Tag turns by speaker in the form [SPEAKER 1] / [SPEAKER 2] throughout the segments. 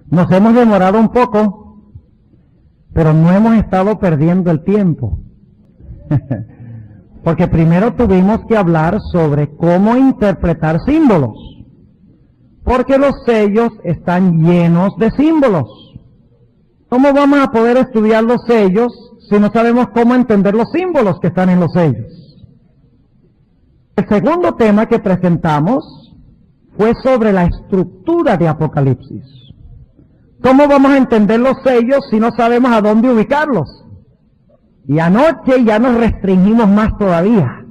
[SPEAKER 1] Nos hemos demorado un poco, pero no hemos estado perdiendo el tiempo. Porque primero tuvimos que hablar sobre cómo interpretar símbolos. Porque los sellos están llenos de símbolos. ¿Cómo vamos a poder estudiar los sellos si no sabemos cómo entender los símbolos que están en los sellos? El segundo tema que presentamos fue sobre la estructura de Apocalipsis. ¿Cómo vamos a entender los sellos si no sabemos a dónde ubicarlos? Y anoche ya nos restringimos más todavía.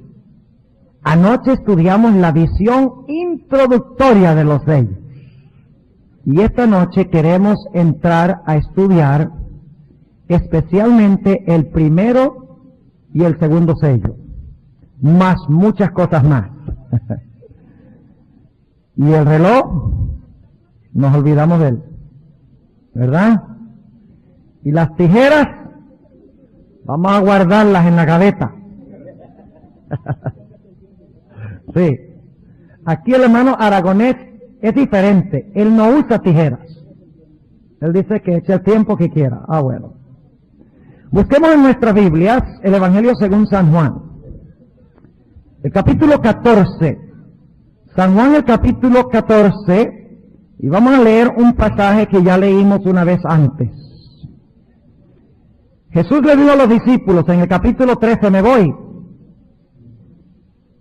[SPEAKER 1] Anoche estudiamos la visión introductoria de los sellos. Y esta noche queremos entrar a estudiar especialmente el primero y el segundo sello, más muchas cosas más. Y el reloj, nos olvidamos de él, ¿verdad? Y las tijeras, vamos a guardarlas en la gaveta. Sí. Aquí el hermano Aragonés es diferente. Él no usa tijeras. Él dice que eche el tiempo que quiera. Ah, bueno. Busquemos en nuestras Biblias el Evangelio según San Juan. El capítulo 14. San Juan, el capítulo 14. Y vamos a leer un pasaje que ya leímos una vez antes. Jesús le dijo a los discípulos en el capítulo 13, me voy.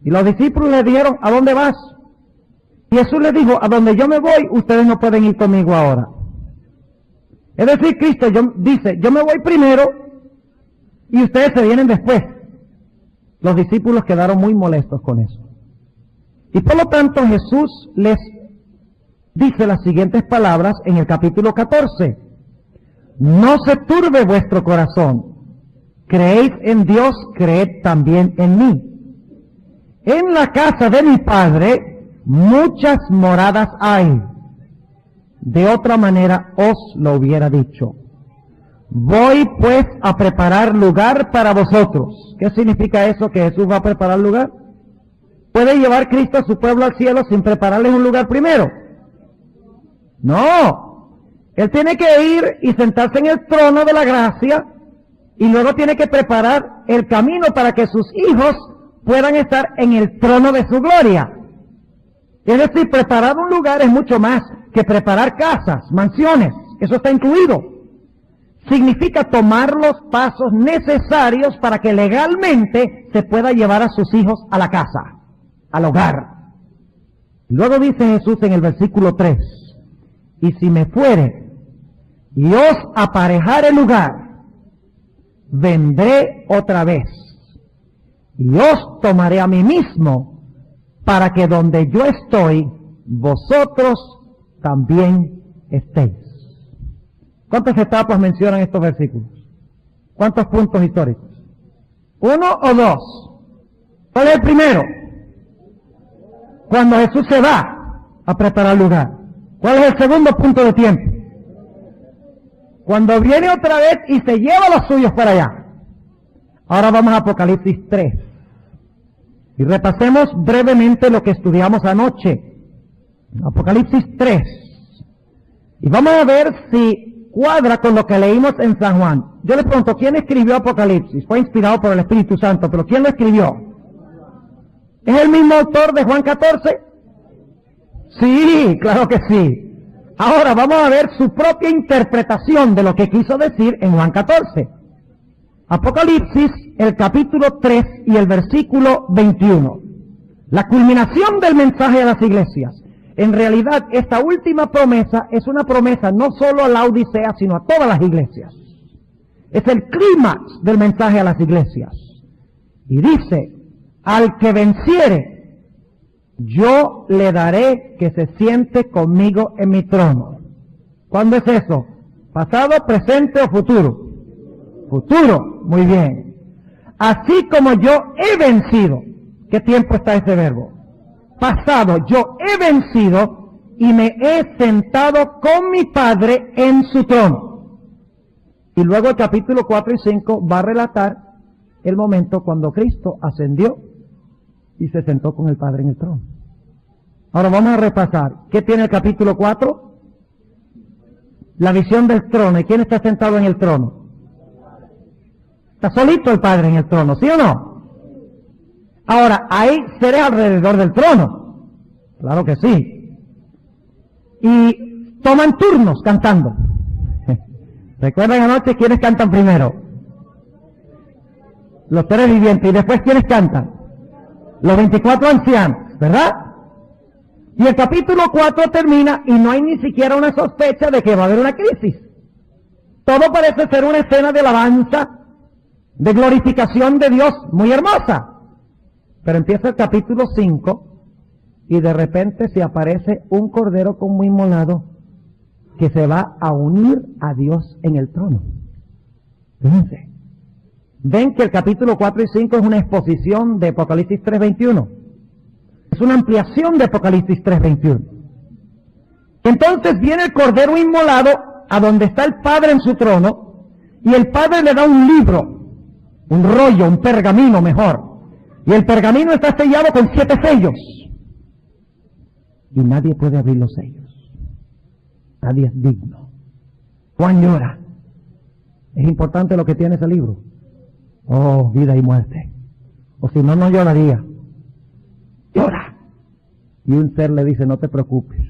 [SPEAKER 1] Y los discípulos le dijeron, ¿a dónde vas? Y Jesús les dijo, a donde yo me voy, ustedes no pueden ir conmigo ahora. Es decir, Cristo dice, yo me voy primero y ustedes se vienen después. Los discípulos quedaron muy molestos con eso. Y por lo tanto Jesús les dice las siguientes palabras en el capítulo 14. No se turbe vuestro corazón. Creéis en Dios, creed también en mí. En la casa de mi Padre muchas moradas hay. De otra manera os lo hubiera dicho. Voy pues a preparar lugar para vosotros. ¿Qué significa eso, que Jesús va a preparar lugar? ¿Puede llevar Cristo a su pueblo al cielo sin prepararles un lugar primero? No. Él tiene que ir y sentarse en el trono de la gracia y luego tiene que preparar el camino para que sus hijos puedan estar en el trono de su gloria. Es decir, preparar un lugar es mucho más que preparar casas, mansiones. Eso está incluido. Significa tomar los pasos necesarios para que legalmente se pueda llevar a sus hijos a la casa, al hogar. Luego dice Jesús en el versículo 3, y si me fuere y os aparejare lugar, vendré otra vez y os tomaré a mí mismo, para que donde yo estoy, vosotros también estéis. ¿Cuántas etapas mencionan estos versículos? ¿Cuántos puntos históricos? ¿Uno o dos? ¿Cuál es el primero? Cuando Jesús se va a preparar lugar. ¿Cuál es el segundo punto de tiempo? Cuando viene otra vez y se lleva a los suyos para allá. Ahora vamos a Apocalipsis 3. Y repasemos brevemente lo que estudiamos anoche. Apocalipsis 3. Y vamos a ver si cuadra con lo que leímos en San Juan. Yo les pregunto, ¿quién escribió Apocalipsis? Fue inspirado por el Espíritu Santo, pero ¿quién lo escribió? ¿Es el mismo autor de Juan 14? Sí, claro que sí. Ahora vamos a ver su propia interpretación de lo que quiso decir en Juan 14. Apocalipsis, el capítulo 3 y el versículo 21. La culminación del mensaje a las iglesias. En realidad, esta última promesa es una promesa no solo a la Odisea, sino a todas las iglesias. Es el clímax del mensaje a las iglesias. Y dice, al que venciere, yo le daré que se siente conmigo en mi trono. ¿Cuándo es eso? ¿Pasado, presente o futuro? Futuro, muy bien. Así como yo he vencido. ¿Qué tiempo está ese verbo? Pasado, yo he vencido y me he sentado con mi Padre en su trono. Y luego el capítulo 4 y 5 va a relatar el momento cuando Cristo ascendió y se sentó con el Padre en el trono. Ahora vamos a repasar. ¿Qué tiene el capítulo 4? la visión del trono. ¿Y quién está sentado en el trono? Está solito el Padre en el trono, ¿sí o no? Ahora, hay seres alrededor del trono. Claro que sí. Y toman turnos cantando. ¿Recuerdan anoche quiénes cantan primero? Los seres vivientes. ¿Y después quiénes cantan? Los 24 ancianos, ¿verdad? Y el capítulo 4 termina y no hay ni siquiera una sospecha de que va a haber una crisis. Todo parece ser una escena de alabanza, de glorificación de Dios muy hermosa. Pero empieza el capítulo 5 y de repente se aparece un cordero como inmolado que se va a unir a Dios en el trono. Fíjense. Ven que el capítulo 4 y 5 es una exposición de Apocalipsis 3:21. Es una ampliación de Apocalipsis 3:21. Entonces viene el cordero inmolado a donde está el Padre en su trono y el Padre le da un libro, un rollo, un pergamino mejor. Y el pergamino está sellado con 7 sellos. Y nadie puede abrir los sellos. Nadie es digno. Juan llora. Es importante lo que tiene ese libro. Oh, vida y muerte. O si no, no lloraría. Llora. Y un ser le dice, no te preocupes.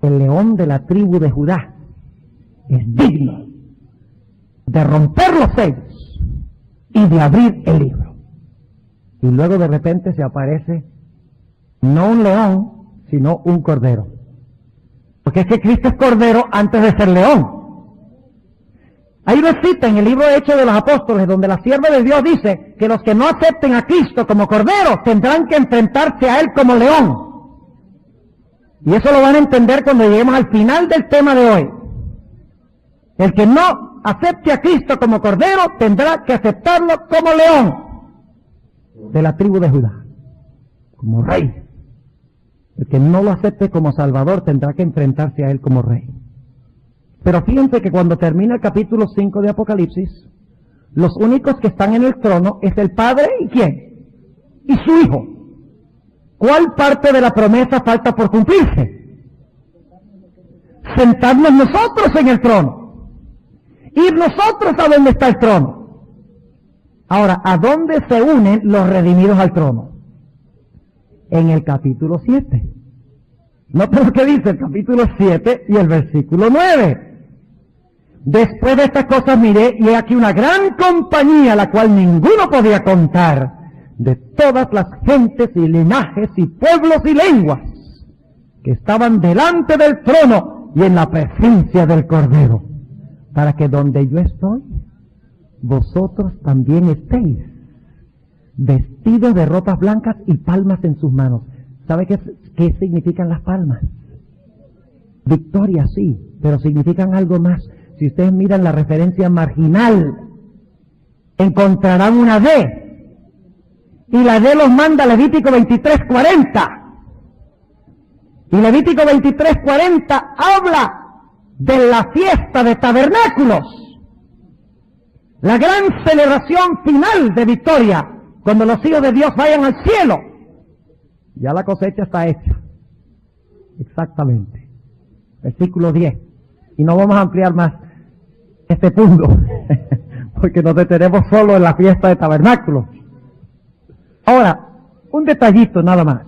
[SPEAKER 1] El león de la tribu de Judá es digno de romper los sellos y de abrir el libro. Y luego de repente se aparece no un león, sino un cordero. Porque es que Cristo es cordero antes de ser león. Hay una cita en el libro de Hechos de los Apóstoles donde la sierva de Dios dice que los que no acepten a Cristo como cordero tendrán que enfrentarse a Él como león. Y eso lo van a entender cuando lleguemos al final del tema de hoy. El que no acepte a Cristo como cordero tendrá que aceptarlo como león de la tribu de Judá, como rey. El que no lo acepte como Salvador tendrá que enfrentarse a Él como rey. Pero fíjense que cuando termina el capítulo 5 de Apocalipsis, los únicos que están en el trono es el Padre y ¿quién? Y su Hijo. ¿Cuál parte de la promesa falta por cumplirse? Sentarnos nosotros en el trono. Ir nosotros a donde está el trono. Ahora, ¿a dónde se unen los redimidos al trono? En el capítulo 7. Noten lo que dice el capítulo 7 y el versículo 9. Después de estas cosas miré y he aquí una gran compañía, la cual ninguno podía contar, de todas las gentes y linajes y pueblos y lenguas, que estaban delante del trono y en la presencia del Cordero, para que donde yo estoy, vosotros también estéis, vestidos de ropas blancas y palmas en sus manos. ¿Sabe qué significan las palmas? Victoria, sí, pero significan algo más. Si ustedes miran la referencia marginal, encontrarán una D. Y la D los manda Levítico 23:40. Y Levítico 23:40 habla de la fiesta de tabernáculos. La gran celebración final de victoria, cuando los hijos de Dios vayan al cielo. Ya la cosecha está hecha. Exactamente. Versículo 10. Y no vamos a ampliar más este punto, porque nos detenemos solo en la fiesta de tabernáculos. Ahora, un detallito nada más.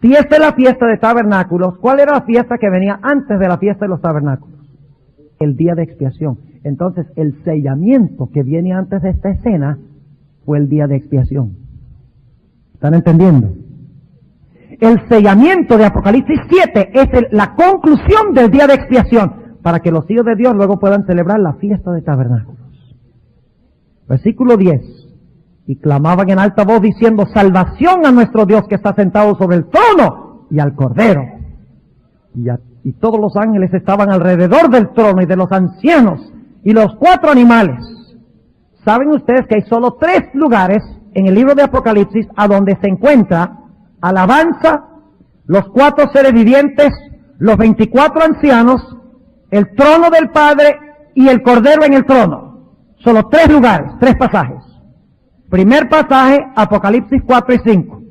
[SPEAKER 1] Si esta es la fiesta de tabernáculos, ¿cuál era la fiesta que venía antes de la fiesta de los tabernáculos? El día de expiación. Entonces, el sellamiento que viene antes de esta escena fue el día de expiación. ¿Están entendiendo? El sellamiento de Apocalipsis 7 es la conclusión del día de expiación, para que los hijos de Dios luego puedan celebrar la fiesta de tabernáculos. Versículo 10. Y clamaban en alta voz diciendo, salvación a nuestro Dios que está sentado sobre el trono y al Cordero. Y todos los ángeles estaban alrededor del trono y de los ancianos y los 4 animales. ¿Saben ustedes que hay solo 3 lugares en el libro de Apocalipsis a donde se encuentra alabanza, los 4 seres vivientes, los 24 ancianos, el trono del Padre y el Cordero en el trono? Solo 3 lugares, 3 pasajes. Primer pasaje, Apocalipsis 4 y 5.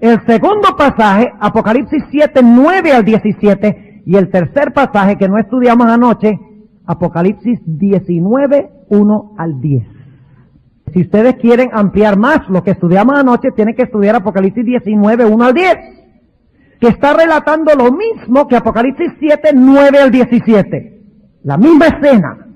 [SPEAKER 1] El segundo pasaje, Apocalipsis 7, 9 al 17. Y el tercer pasaje que no estudiamos anoche, Apocalipsis 19, 1 al 10. Si ustedes quieren ampliar más lo que estudiamos anoche, tienen que estudiar Apocalipsis 19, 1 al 10, que está relatando lo mismo que Apocalipsis 7, 9 al 17. La misma escena.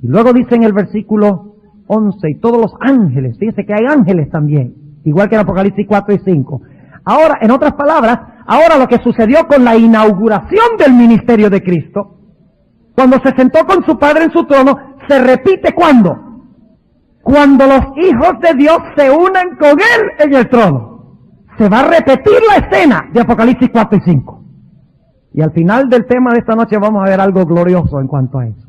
[SPEAKER 1] Y luego dice en el versículo 11, y todos los ángeles, fíjense que hay ángeles también, igual que en Apocalipsis 4 y 5. Ahora, en otras palabras, ahora lo que sucedió con la inauguración del ministerio de Cristo, cuando se sentó con su Padre en su trono, se repite ¿cuándo? Cuando los hijos de Dios se unan con Él en el trono. Se va a repetir la escena de Apocalipsis 4 y 5. Y al final del tema de esta noche vamos a ver algo glorioso en cuanto a eso.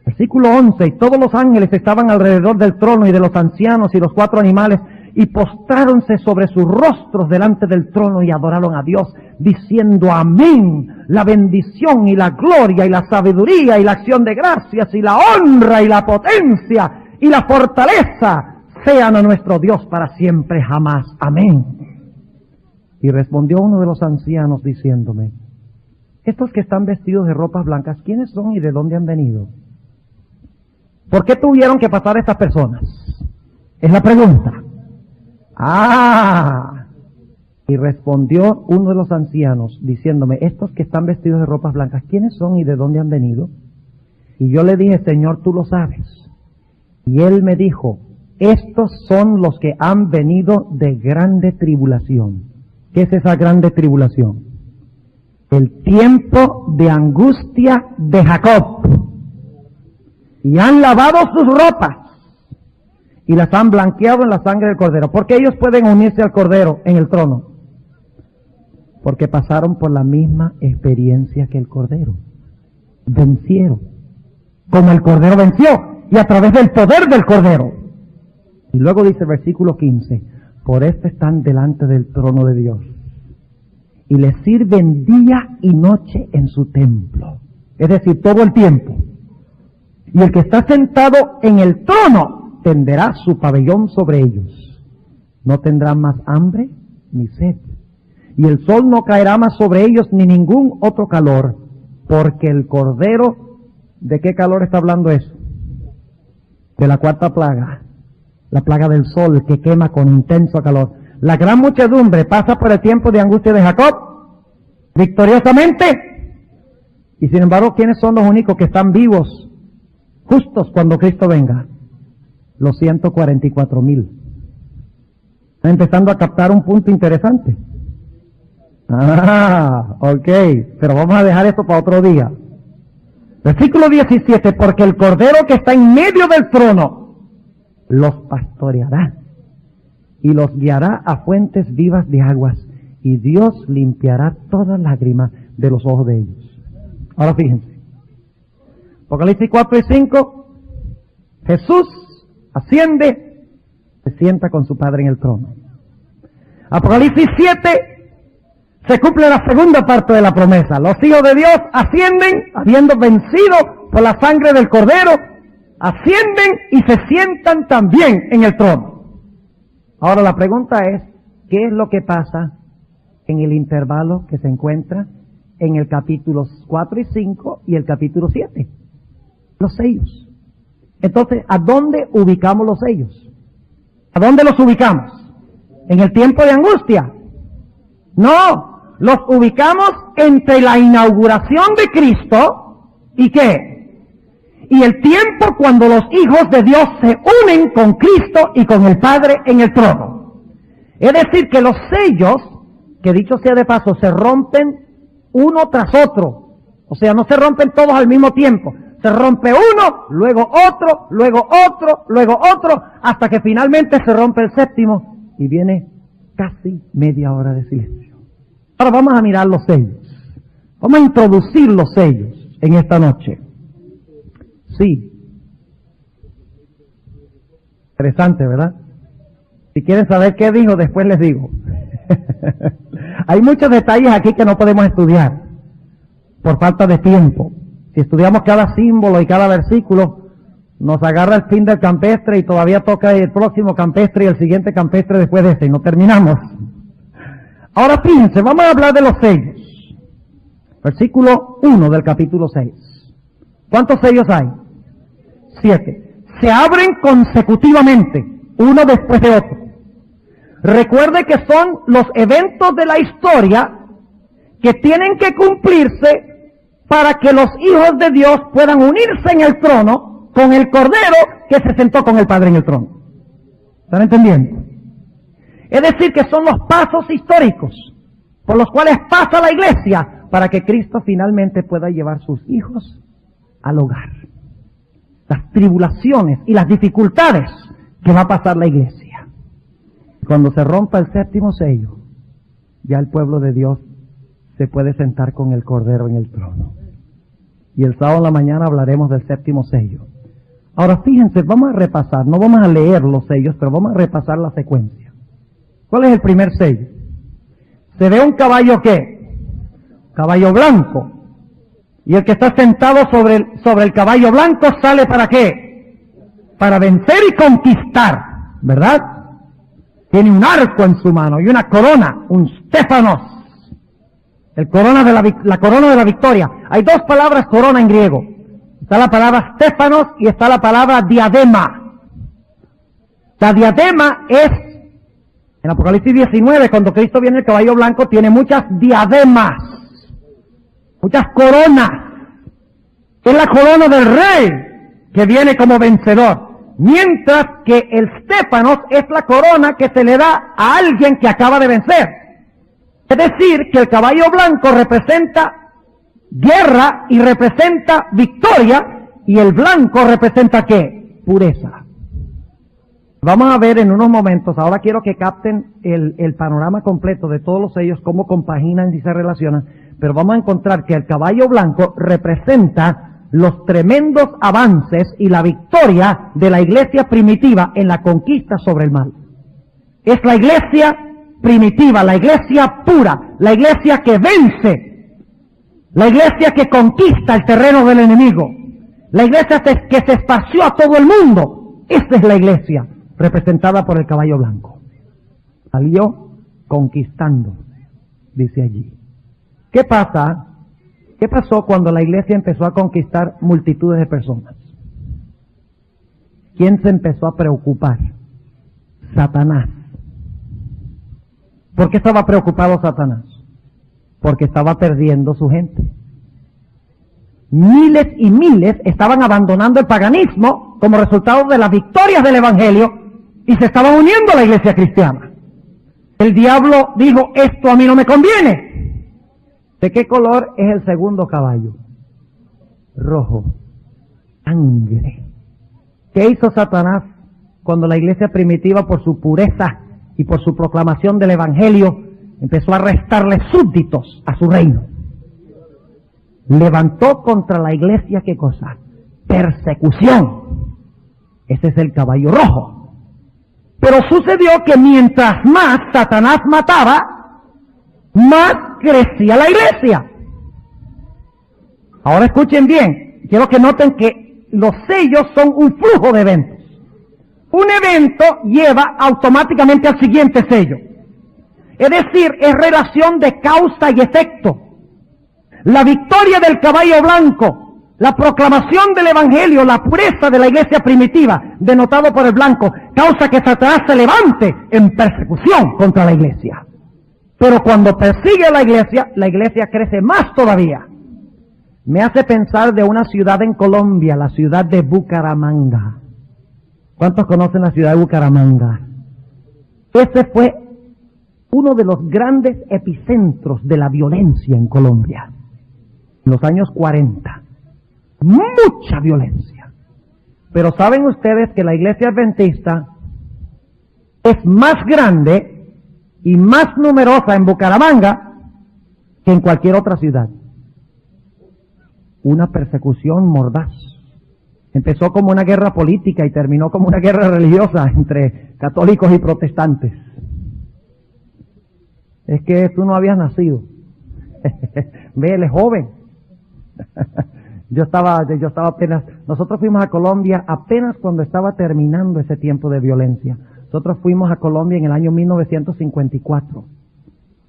[SPEAKER 1] Versículo 11, y todos los ángeles estaban alrededor del trono y de los ancianos y los 4 animales, y postráronse sobre sus rostros delante del trono y adoraron a Dios, diciendo amén, la bendición y la gloria y la sabiduría y la acción de gracias y la honra y la potencia y la fortaleza sean a nuestro Dios para siempre jamás. Amén. Y respondió uno de los ancianos diciéndome, estos que están vestidos de ropas blancas, ¿quiénes son y de dónde han venido? ¿Por qué tuvieron que pasar estas personas? Es la pregunta. Y respondió uno de los ancianos diciéndome, estos que están vestidos de ropas blancas, ¿quiénes son y de dónde han venido? Y yo le dije, Señor, tú lo sabes. Y él me dijo, estos son los que han venido de grande tribulación. ¿Qué es esa grande tribulación? El tiempo de angustia de Jacob. Y han lavado sus ropas y las han blanqueado en la sangre del Cordero. ¿Por qué ellos pueden unirse al Cordero en el trono? Porque pasaron por la misma experiencia que el Cordero. Vencieron, como el Cordero venció, y a través del poder del Cordero. Y luego dice el versículo 15, por esto están delante del trono de Dios, y les sirven día y noche en su templo. Es decir, todo el tiempo. Y el que está sentado en el trono tenderá su pabellón sobre ellos. No tendrán más hambre ni sed. Y el sol no caerá más sobre ellos ni ningún otro calor. Porque el Cordero, ¿de qué calor está hablando eso? De la cuarta plaga. La plaga del sol que quema con intenso calor. La gran muchedumbre pasa por el tiempo de angustia de Jacob victoriosamente. Y sin embargo, ¿quiénes son los únicos que están vivos justos cuando Cristo venga? Los 144,000. Está empezando a captar un punto interesante. Ok, pero vamos a dejar esto para otro día. Versículo 17, porque el Cordero que está en medio del trono los pastoreará y los guiará a fuentes vivas de aguas, y Dios limpiará toda lágrima de los ojos de ellos. Ahora fíjense. Apocalipsis 4 y 5, Jesús asciende, se sienta con su Padre en el trono. Apocalipsis 7, se cumple la segunda parte de la promesa. Los hijos de Dios ascienden, habiendo vencido por la sangre del Cordero, ascienden y se sientan también en el trono. Ahora la pregunta es, ¿qué es lo que pasa en el intervalo que se encuentra en el capítulo 4 y 5 y el capítulo 7? Los sellos. Entonces, ¿a dónde ubicamos los sellos? ¿A dónde los ubicamos? ¿En el tiempo de angustia? No, los ubicamos entre la inauguración de Cristo y ¿qué? Y el tiempo cuando los hijos de Dios se unen con Cristo y con el Padre en el trono. Es decir, que los sellos, que dicho sea de paso, se rompen uno tras otro. O sea, no se rompen todos al mismo tiempo. Se rompe uno, luego otro, luego otro, luego otro, hasta que finalmente se rompe el séptimo y viene casi media hora de silencio. Ahora vamos a mirar los sellos. Vamos a introducir los sellos en esta noche. Sí. Interesante, ¿verdad? Si quieren saber qué dijo, después les digo. Hay muchos detalles aquí que no podemos estudiar por falta de tiempo. Si estudiamos cada símbolo y cada versículo, nos agarra el fin del campestre y todavía toca el próximo campestre y el siguiente campestre después de ese y no terminamos. Ahora fíjense, vamos a hablar de los sellos. Versículo 1 del capítulo 6. ¿Cuántos sellos hay? 7. Se abren consecutivamente, uno después de otro. Recuerde que son los eventos de la historia que tienen que cumplirse para que los hijos de Dios puedan unirse en el trono con el Cordero que se sentó con el Padre en el trono. ¿Están entendiendo? Es decir, que son los pasos históricos por los cuales pasa la iglesia para que Cristo finalmente pueda llevar sus hijos al hogar. Las tribulaciones y las dificultades que va a pasar la iglesia. Cuando se rompa el séptimo sello, ya el pueblo de Dios se puede sentar con el Cordero en el trono. Y el sábado en la mañana hablaremos del séptimo sello. Ahora fíjense, vamos a repasar, no vamos a leer los sellos, pero vamos a repasar la secuencia. ¿Cuál es el primer sello? Se ve un caballo ¿qué? Caballo blanco. Y el que está sentado sobre el caballo blanco sale ¿para qué? Para vencer y conquistar, ¿verdad? Tiene un arco en su mano y una corona, un stéfanos. La corona de la victoria. Hay dos palabras corona en griego. Está la palabra stéfanos y está la palabra diadema. La diadema es, en Apocalipsis 19, cuando Cristo viene en el caballo blanco, tiene muchas diademas, muchas coronas. Es la corona del rey que viene como vencedor. Mientras que el stéfanos es la corona que se le da a alguien que acaba de vencer. Es decir, que el caballo blanco representa guerra y representa victoria, y el blanco representa ¿qué? Pureza. Vamos a ver en unos momentos, ahora quiero que capten el panorama completo de todos los sellos, cómo compaginan y se relacionan, pero vamos a encontrar que el caballo blanco representa los tremendos avances y la victoria de la iglesia primitiva en la conquista sobre el mal. Es la iglesia primitiva, la iglesia pura, la iglesia que vence, la iglesia que conquista el terreno del enemigo, la iglesia que se esparció a todo el mundo. Esta es la iglesia representada por el caballo blanco. Salió conquistando, dice allí. ¿Qué pasa? ¿Qué pasó cuando la iglesia empezó a conquistar multitudes de personas? ¿Quién se empezó a preocupar? Satanás. ¿Por qué estaba preocupado Satanás? Porque estaba perdiendo su gente. Miles y miles estaban abandonando el paganismo como resultado de las victorias del Evangelio y se estaban uniendo a la iglesia cristiana. El diablo dijo, esto a mí no me conviene. ¿De qué color es el segundo caballo? Rojo. Sangre. ¿Qué hizo Satanás cuando la iglesia primitiva, por su pureza y por su proclamación del Evangelio, empezó a restarle súbditos a su reino? Levantó contra la iglesia, ¿qué cosa? Persecución. Ese es el caballo rojo. Pero sucedió que mientras más Satanás mataba, más crecía la iglesia. Ahora escuchen bien, quiero que noten que los sellos son un flujo de eventos. Un evento lleva automáticamente al siguiente sello. Es decir, es relación de causa y efecto. La victoria del caballo blanco, la proclamación del Evangelio, la pureza de la iglesia primitiva, denotado por el blanco, causa que Satanás se levante en persecución contra la iglesia. Pero cuando persigue a la iglesia crece más todavía. Me hace pensar de una ciudad en Colombia, la ciudad de Bucaramanga. ¿Cuántos conocen la ciudad de Bucaramanga? Ese fue uno de los grandes epicentros de la violencia en Colombia. En los años 40. Mucha violencia. Pero ¿saben ustedes que la iglesia adventista es más grande y más numerosa en Bucaramanga que en cualquier otra ciudad? Una persecución mordaz. Empezó como una guerra política y terminó como una guerra religiosa entre católicos y protestantes. Es que tú no habías nacido. Ve, él es joven. Yo estaba apenas, nosotros fuimos a Colombia apenas cuando estaba terminando ese tiempo de violencia. Nosotros fuimos a Colombia en el año 1954.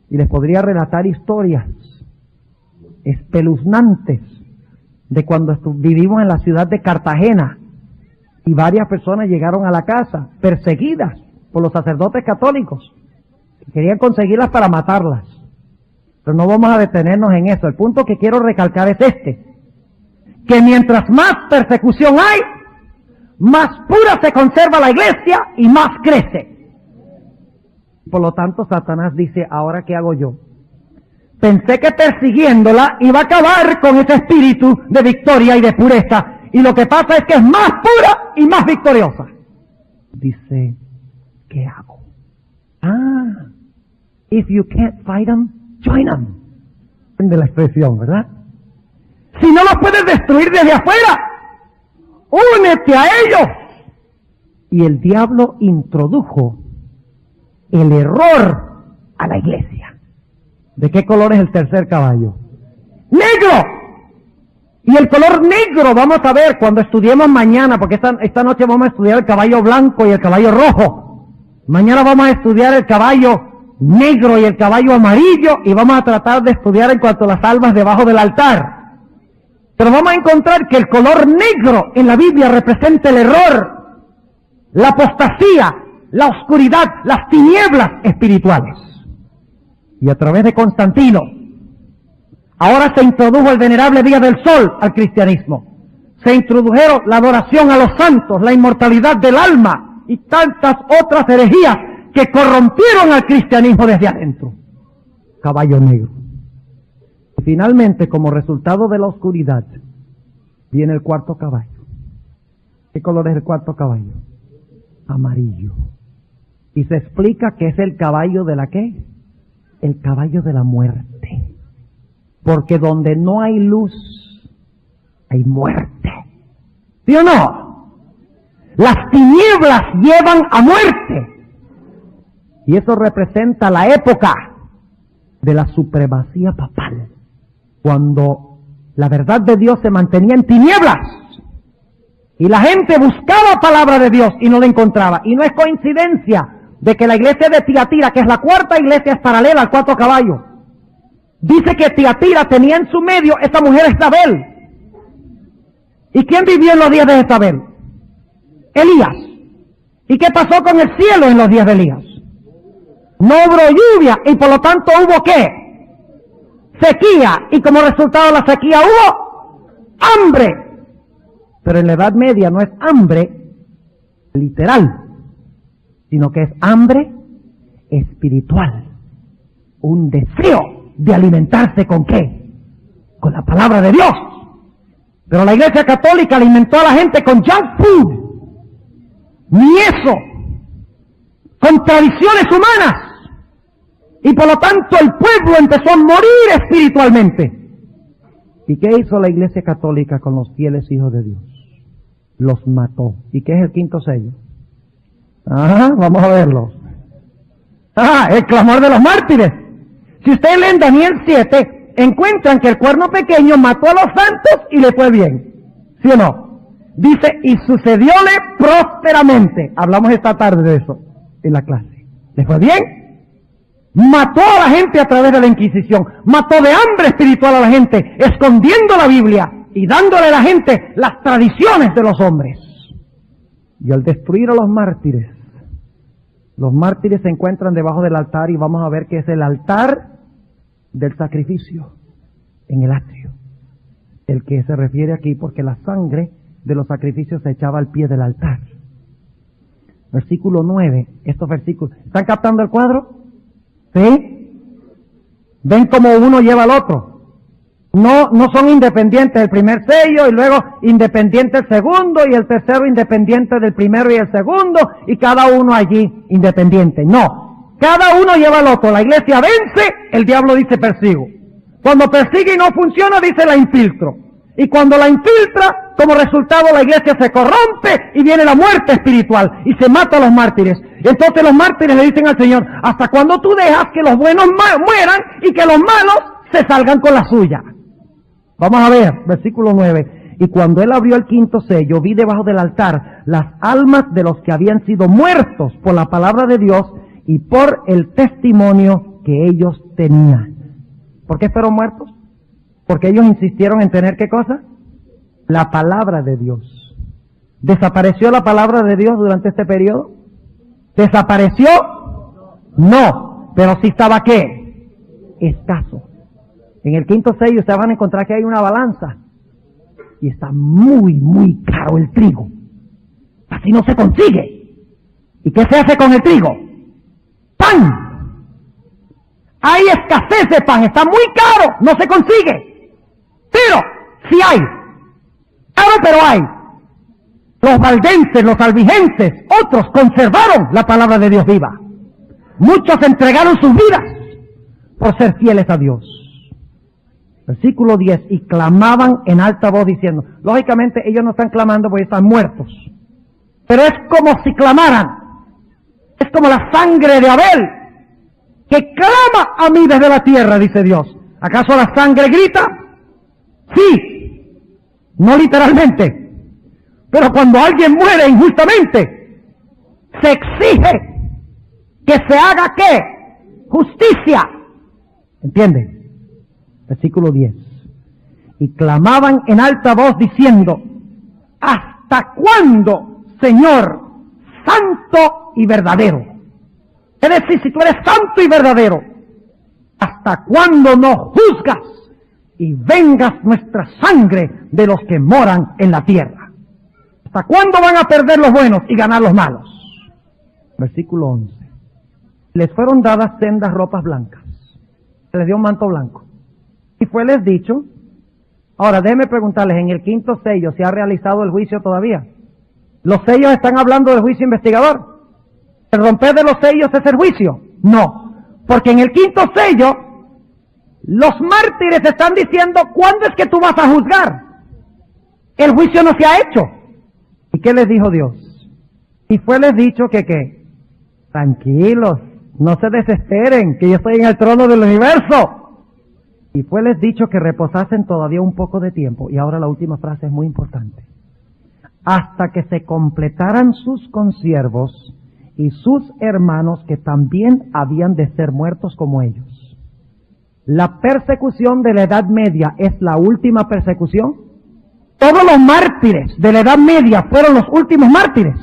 [SPEAKER 1] Y les podría relatar historias espeluznantes de cuando vivimos en la ciudad de Cartagena y varias personas llegaron a la casa perseguidas por los sacerdotes católicos. Querían conseguirlas para matarlas. Pero no vamos a detenernos en eso. El punto que quiero recalcar es este: que mientras más persecución hay, más pura se conserva la iglesia y más crece. Por lo tanto, Satanás dice, ¿ahora qué hago yo? Pensé que persiguiéndola iba a acabar con ese espíritu de victoria y de pureza. Y lo que pasa es que es más pura y más victoriosa. Dice, ¿qué hago? If you can't fight them, join them. De la expresión, ¿verdad? Si no los puedes destruir desde afuera, únete a ellos. Y el diablo introdujo el error a la iglesia. ¿De qué color es el tercer caballo? ¡Negro! Y el color negro vamos a ver cuando estudiemos mañana, porque esta noche vamos a estudiar el caballo blanco y el caballo rojo. Mañana vamos a estudiar el caballo negro y el caballo amarillo, y vamos a tratar de estudiar en cuanto a las almas debajo del altar. Pero vamos a encontrar que el color negro en la Biblia representa el error, la apostasía, la oscuridad, las tinieblas espirituales. Y a través de Constantino, ahora se introdujo el venerable día del sol al cristianismo. Se introdujeron la adoración a los santos, la inmortalidad del alma y tantas otras herejías que corrompieron al cristianismo desde adentro. Caballo negro. Y finalmente, como resultado de la oscuridad, viene el cuarto caballo. ¿Qué color es el cuarto caballo? Amarillo. Y se explica que es el caballo de la ¿qué? El caballo de la muerte. Porque donde no hay luz, hay muerte. ¿Sí o no? Las tinieblas llevan a muerte. Y eso representa la época de la supremacía papal, cuando la verdad de Dios se mantenía en tinieblas y la gente buscaba palabra de Dios y no la encontraba. Y no es coincidencia de que la iglesia de Tiatira, que es la cuarta iglesia, es paralela al cuarto caballo. Dice que Tiatira tenía en su medio esa mujer Jezabel. ¿Y quién vivió en los días de Jezabel? Elías. ¿Y qué pasó con el cielo en los días de Elías? No hubo lluvia y por lo tanto hubo ¿qué? Sequía. Y como resultado de la sequía hubo hambre. Pero en la Edad Media no es hambre literal, sino que es hambre espiritual. Un deseo de alimentarse ¿con qué? Con la palabra de Dios. Pero la Iglesia Católica alimentó a la gente con junk food. Ni eso. Con tradiciones humanas. Y por lo tanto el pueblo empezó a morir espiritualmente. ¿Y qué hizo la Iglesia Católica con los fieles hijos de Dios? Los mató. ¿Y qué es el quinto sello? Vamos a verlo. El clamor de los mártires. Si ustedes leen Daniel 7, encuentran que el cuerno pequeño mató a los santos y le fue bien. ¿Sí o no? Dice, y sucedióle prósperamente. Hablamos esta tarde de eso en la clase. ¿Le fue bien? Mató a la gente a través de la Inquisición. Mató de hambre espiritual a la gente, escondiendo la Biblia y dándole a la gente las tradiciones de los hombres. Y al destruir a los mártires se encuentran debajo del altar, y vamos a ver que es el altar del sacrificio en el atrio, el que se refiere aquí, porque la sangre de los sacrificios se echaba al pie del altar. Versículo 9, estos versículos. ¿Están captando el cuadro? ¿Sí? ¿Ven cómo uno lleva al otro? No son independientes el primer sello, y luego independiente el segundo, y el tercero independiente del primero y el segundo, y cada uno allí independiente. No, cada uno lleva al otro. La iglesia vence, el diablo dice persigo. Cuando persigue y no funciona, dice la infiltro. Y cuando la infiltra, como resultado la iglesia se corrompe y viene la muerte espiritual y se mata a los mártires. Y entonces los mártires le dicen al Señor, ¿hasta cuándo tú dejas que los buenos mueran y que los malos se salgan con la suya? Vamos a ver, versículo 9. Y cuando él abrió el quinto sello, vi debajo del altar las almas de los que habían sido muertos por la palabra de Dios y por el testimonio que ellos tenían. ¿Por qué fueron muertos? Porque ellos insistieron en tener ¿qué cosa? La palabra de Dios. ¿Desapareció la palabra de Dios durante este periodo? ¿Desapareció? No, pero sí estaba ¿qué? Escaso. En el quinto sello ustedes van a encontrar que hay una balanza y está muy caro el trigo. Así no se consigue. ¿Y qué se hace con el trigo? ¡Pan! Hay escasez de pan, está muy caro, no se consigue. Pero sí hay. Claro, pero hay. Los valdenses, los albigenses, otros conservaron la palabra de Dios viva. Muchos entregaron sus vidas por ser fieles a Dios. Versículo 10, y clamaban en alta voz diciendo, lógicamente ellos no están clamando porque están muertos, pero es como si clamaran, es como la sangre de Abel, que clama a mí desde la tierra, dice Dios. ¿Acaso la sangre grita? Sí, no literalmente, pero cuando alguien muere injustamente, se exige que se haga ¿qué? Justicia. ¿Entiende? Versículo 10. Y clamaban en alta voz diciendo, ¿hasta cuándo, Señor, santo y verdadero? Es decir, si tú eres santo y verdadero, ¿hasta cuándo no juzgas y vengas nuestra sangre de los que moran en la tierra? ¿Hasta cuándo van a perder los buenos y ganar los malos? Versículo 11. Les fueron dadas sendas ropas blancas. Se les dio un manto blanco. Y fue les dicho, ahora déjenme preguntarles, en el quinto sello, ¿se ha realizado el juicio todavía? ¿Los sellos están hablando del juicio investigador? ¿El romper de los sellos es el juicio? No, porque en el quinto sello, los mártires están diciendo, ¿cuándo es que tú vas a juzgar? El juicio no se ha hecho. ¿Y qué les dijo Dios? Y fue les dicho que ¿qué? Tranquilos, no se desesperen, que yo estoy en el trono del universo. Y fue les dicho que reposasen todavía un poco de tiempo. Y ahora la última frase es muy importante. Hasta que se completaran sus consiervos y sus hermanos que también habían de ser muertos como ellos. ¿La persecución de la Edad Media es la última persecución? ¿Todos los mártires de la Edad Media fueron los últimos mártires?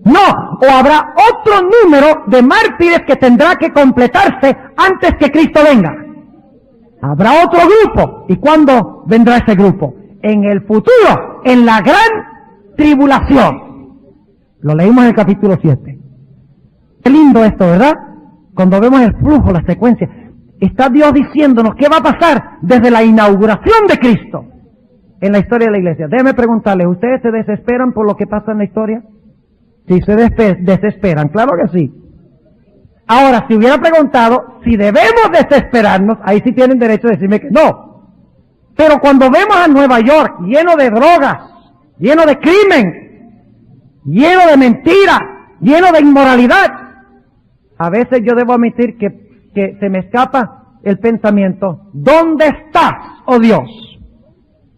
[SPEAKER 1] No, o habrá otro número de mártires que tendrá que completarse antes que Cristo venga. Habrá otro grupo. ¿Y cuándo vendrá ese grupo? En el futuro, en la gran tribulación. Lo leímos en el capítulo 7. Qué lindo esto, ¿verdad? Cuando vemos el flujo, la secuencia. Está Dios diciéndonos qué va a pasar desde la inauguración de Cristo en la historia de la iglesia. Déjenme preguntarles, ¿ustedes se desesperan por lo que pasa en la historia? Sí, se desesperan, claro que sí. Ahora, si hubiera preguntado si debemos desesperarnos, ahí sí tienen derecho a decirme que no. Pero cuando vemos a Nueva York lleno de drogas, lleno de crimen, lleno de mentira, lleno de inmoralidad, a veces yo debo admitir que se me escapa el pensamiento, ¿dónde estás, oh Dios?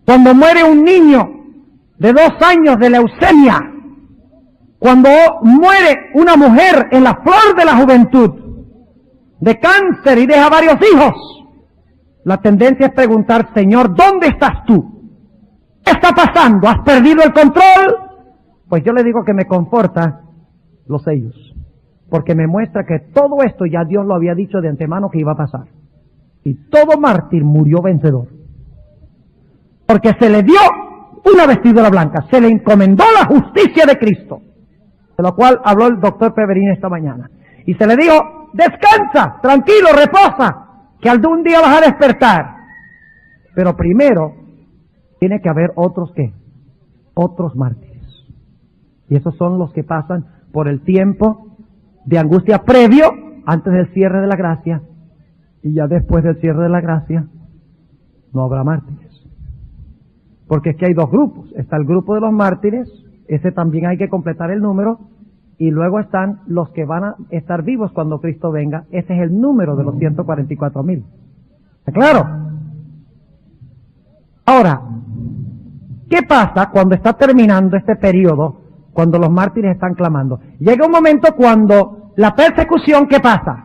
[SPEAKER 1] Cuando muere un niño de 2 años de leucemia, cuando muere una mujer en la flor de la juventud, de cáncer y deja varios hijos, la tendencia es preguntar, Señor, ¿dónde estás tú? ¿Qué está pasando? ¿Has perdido el control? Pues yo le digo que me conforta los sellos, porque me muestra que todo esto ya Dios lo había dicho de antemano que iba a pasar. Y todo mártir murió vencedor. Porque se le dio una vestidura blanca, se le encomendó la justicia de Cristo, de lo cual habló el doctor Peverín esta mañana. Y se le dijo, descansa, tranquilo, reposa, que algún día vas a despertar. Pero primero, tiene que haber otros ¿qué? Otros mártires. Y esos son los que pasan por el tiempo de angustia previo, antes del cierre de la gracia. Y ya después del cierre de la gracia, no habrá mártires. Porque es que hay 2 grupos. Está el grupo de los mártires, ese también hay que completar el número, y luego están los que van a estar vivos cuando Cristo venga. Ese es el número de los 144,000. ¿Está claro? Ahora, ¿qué pasa cuando está terminando este periodo, cuando los mártires están clamando? Llega un momento cuando la persecución, ¿qué pasa?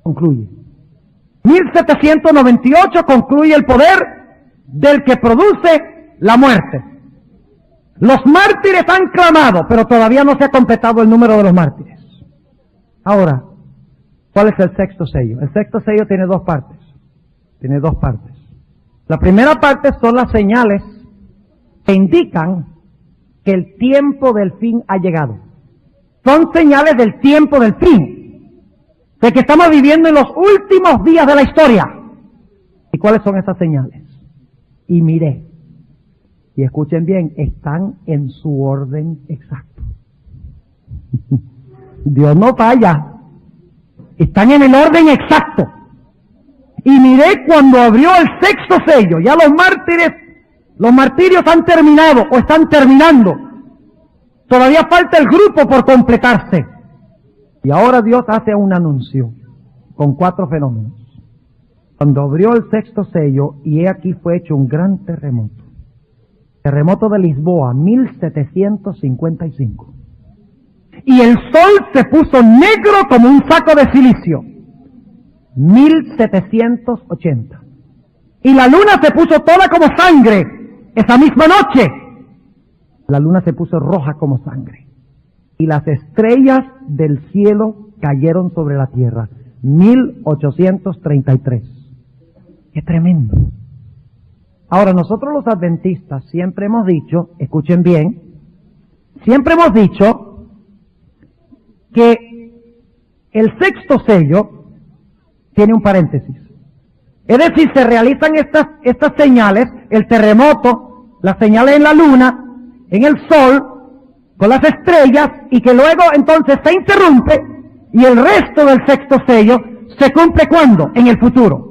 [SPEAKER 1] Concluye. 1798 concluye el poder del que produce la muerte. Los mártires han clamado, pero todavía no se ha completado el número de los mártires. Ahora, ¿cuál es el sexto sello? El sexto sello tiene dos partes. La primera parte son las señales que indican que el tiempo del fin ha llegado. Son señales del tiempo del fin, de que estamos viviendo en los últimos días de la historia. ¿Y cuáles son esas señales? Y miré, y escuchen bien, están en su orden exacto. Dios no falla, están en el orden exacto. Y miré cuando abrió el sexto sello, ya los martirios han terminado o están terminando. Todavía falta el grupo por completarse. Y ahora Dios hace un anuncio con 4 fenómenos. Cuando abrió el sexto sello, y he aquí fue hecho un gran terremoto. Terremoto de Lisboa, 1755. Y el sol se puso negro como un saco de silicio, 1780. Y la luna se puso toda como sangre, esa misma noche. La luna se puso roja como sangre. Y las estrellas del cielo cayeron sobre la tierra, 1833. ¡Qué tremendo! Ahora, nosotros los adventistas siempre hemos dicho, escuchen bien, siempre hemos dicho que el sexto sello tiene un paréntesis. Es decir, se realizan estas señales, el terremoto, las señales en la luna, en el sol, con las estrellas, y que luego entonces se interrumpe, y el resto del sexto sello se cumple ¿cuándo? En el futuro.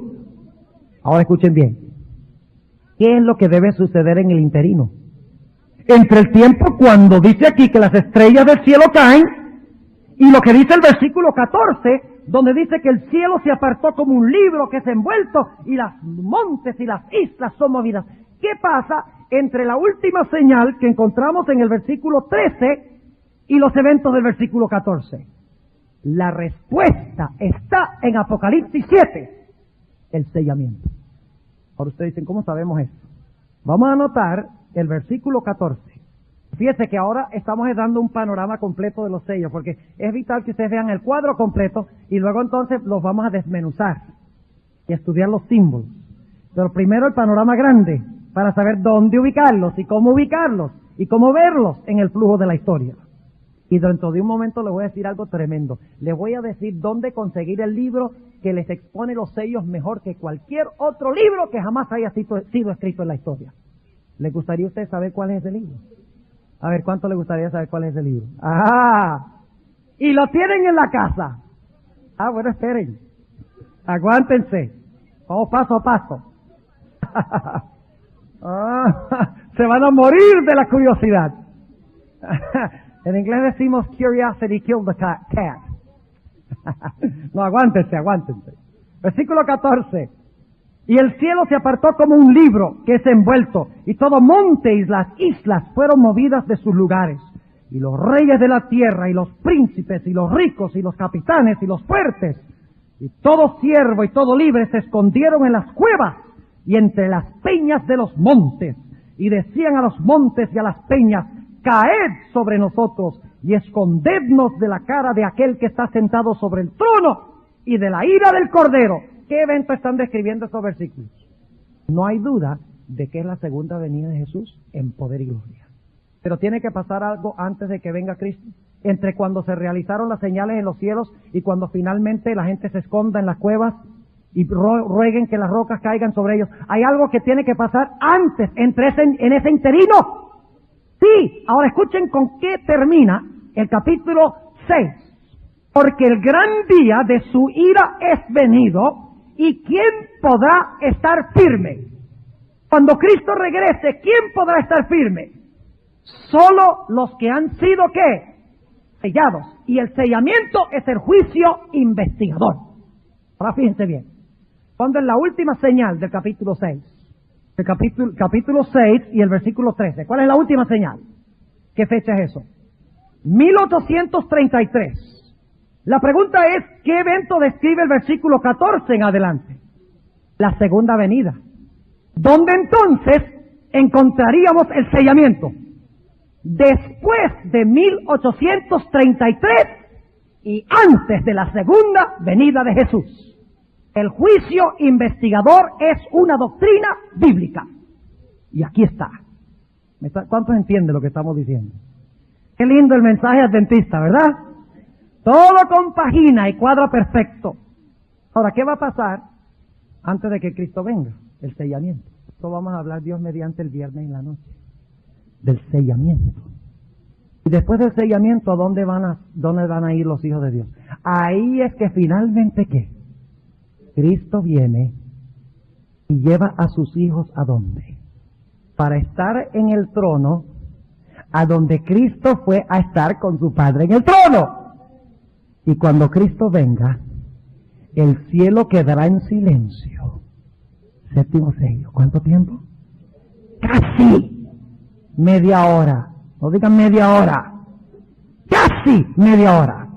[SPEAKER 1] Ahora escuchen bien. ¿Qué es lo que debe suceder en el interino? Entre el tiempo cuando dice aquí que las estrellas del cielo caen, y lo que dice el versículo 14, donde dice que el cielo se apartó como un libro que es envuelto, y las montes y las islas son movidas. ¿Qué pasa entre la última señal que encontramos en el versículo 13 y los eventos del versículo 14? La respuesta está en Apocalipsis 7, el sellamiento. Ahora ustedes dicen, ¿cómo sabemos esto? Vamos a anotar el versículo 14. Fíjense que ahora estamos dando un panorama completo de los sellos, porque es vital que ustedes vean el cuadro completo y luego entonces los vamos a desmenuzar y estudiar los símbolos. Pero primero el panorama grande, para saber dónde ubicarlos y cómo verlos en el flujo de la historia. Y dentro de un momento les voy a decir algo tremendo. Les voy a decir dónde conseguir el libro que les expone los sellos mejor que cualquier otro libro que jamás haya sido escrito en la historia. ¿Les gustaría a ustedes saber cuál es ese libro? A ver, ¿cuánto les gustaría saber cuál es ese libro? ¡Ah! Y lo tienen en la casa. Ah, bueno, esperen. Aguántense. Vamos paso a paso. Se van a morir de la curiosidad. En inglés decimos curiosity killed the cat. No, aguántense. Versículo 14. Y el cielo se apartó como un libro que es envuelto, y todo monte y las islas fueron movidas de sus lugares. Y los reyes de la tierra, y los príncipes, y los ricos, y los capitanes, y los fuertes, y todo siervo y todo libre se escondieron en las cuevas y entre las peñas de los montes. Y decían a los montes y a las peñas, caed sobre nosotros y escondednos de la cara de aquel que está sentado sobre el trono y de la ira del Cordero. ¿Qué evento están describiendo estos versículos? No hay duda de que es la segunda venida de Jesús en poder y gloria. Pero tiene que pasar algo antes de que venga Cristo. Entre cuando se realizaron las señales en los cielos y cuando finalmente la gente se esconda en las cuevas y rueguen que las rocas caigan sobre ellos. Hay algo que tiene que pasar antes, en ese interino. Sí, ahora escuchen con qué termina el capítulo 6. Porque el gran día de su ira es venido, ¿y quién podrá estar firme? Cuando Cristo regrese, ¿quién podrá estar firme? Solo los que han sido, ¿qué? Sellados. Y el sellamiento es el juicio investigador. Ahora fíjense bien. ¿Cuándo es la última señal del capítulo 6? El capítulo 6 y el versículo 13. ¿Cuál es la última señal? ¿Qué fecha es eso? 1833. La pregunta es, ¿qué evento describe el versículo 14 en adelante? la segunda venida, donde entonces encontraríamos el sellamiento. Después de 1833 y antes de la segunda venida de Jesús. El juicio investigador es una doctrina bíblica. Y aquí está. ¿Cuántos entienden lo que estamos diciendo? Qué lindo el mensaje adventista, ¿verdad? Todo compagina y cuadra perfecto. Ahora, ¿qué va a pasar antes de que Cristo venga? El sellamiento. Esto vamos a hablar Dios mediante el viernes en la noche. Del sellamiento. Y después del sellamiento, ¿dónde van a ir los hijos de Dios? Ahí es que finalmente, ¿qué? Cristo viene y lleva a sus hijos ¿a dónde? Para estar en el trono, a donde Cristo fue a estar con su Padre en el trono. Y cuando Cristo venga, el cielo quedará en silencio. Séptimo sello. ¿Cuánto tiempo? Casi media hora. No digan media hora. Casi media hora.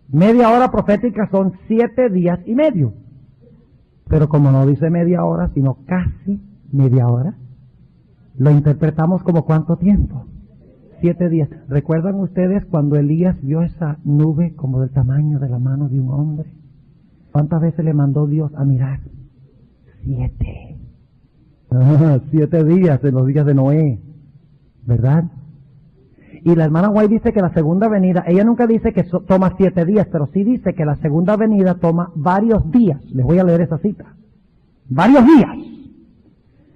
[SPEAKER 1] Media hora profética son 7 días y medio. Pero como no dice media hora, sino casi media hora, lo interpretamos como ¿cuánto tiempo? 7 días. ¿Recuerdan ustedes cuando Elías vio esa nube como del tamaño de la mano de un hombre? ¿Cuántas veces le mandó Dios a mirar? 7. 7 días en los días de Noé, ¿verdad? Y la hermana White dice que la segunda venida, ella nunca dice que toma 7 días, pero sí dice que la segunda venida toma varios días. Les voy a leer esa cita. Varios días.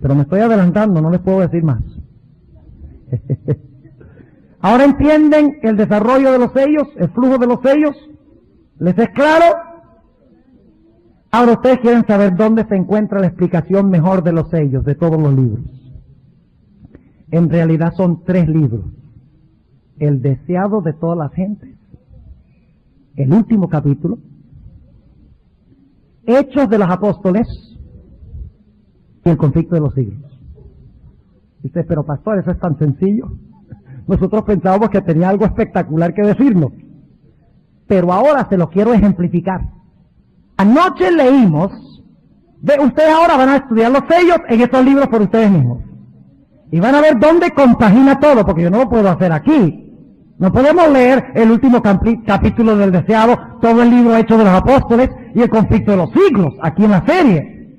[SPEAKER 1] Pero me estoy adelantando, no les puedo decir más. ¿Ahora entienden el desarrollo de los sellos, el flujo de los sellos? ¿Les es claro? Ahora ustedes quieren saber dónde se encuentra la explicación mejor de los sellos, de todos los libros. En realidad son 3 libros. El deseado de todas las gentes, el último capítulo, Hechos de los Apóstoles y el conflicto de los siglos. Dice, pero pastor, eso es tan sencillo. Nosotros pensábamos que tenía algo espectacular que decirnos, pero ahora se lo quiero ejemplificar. Anoche leímos, ustedes ahora van a estudiar los sellos en estos libros por ustedes mismos. Y van a ver dónde compagina todo, porque yo no lo puedo hacer aquí. No podemos leer el último capítulo del deseado, todo el libro Hechos de los Apóstoles y el conflicto de los siglos, aquí en la serie.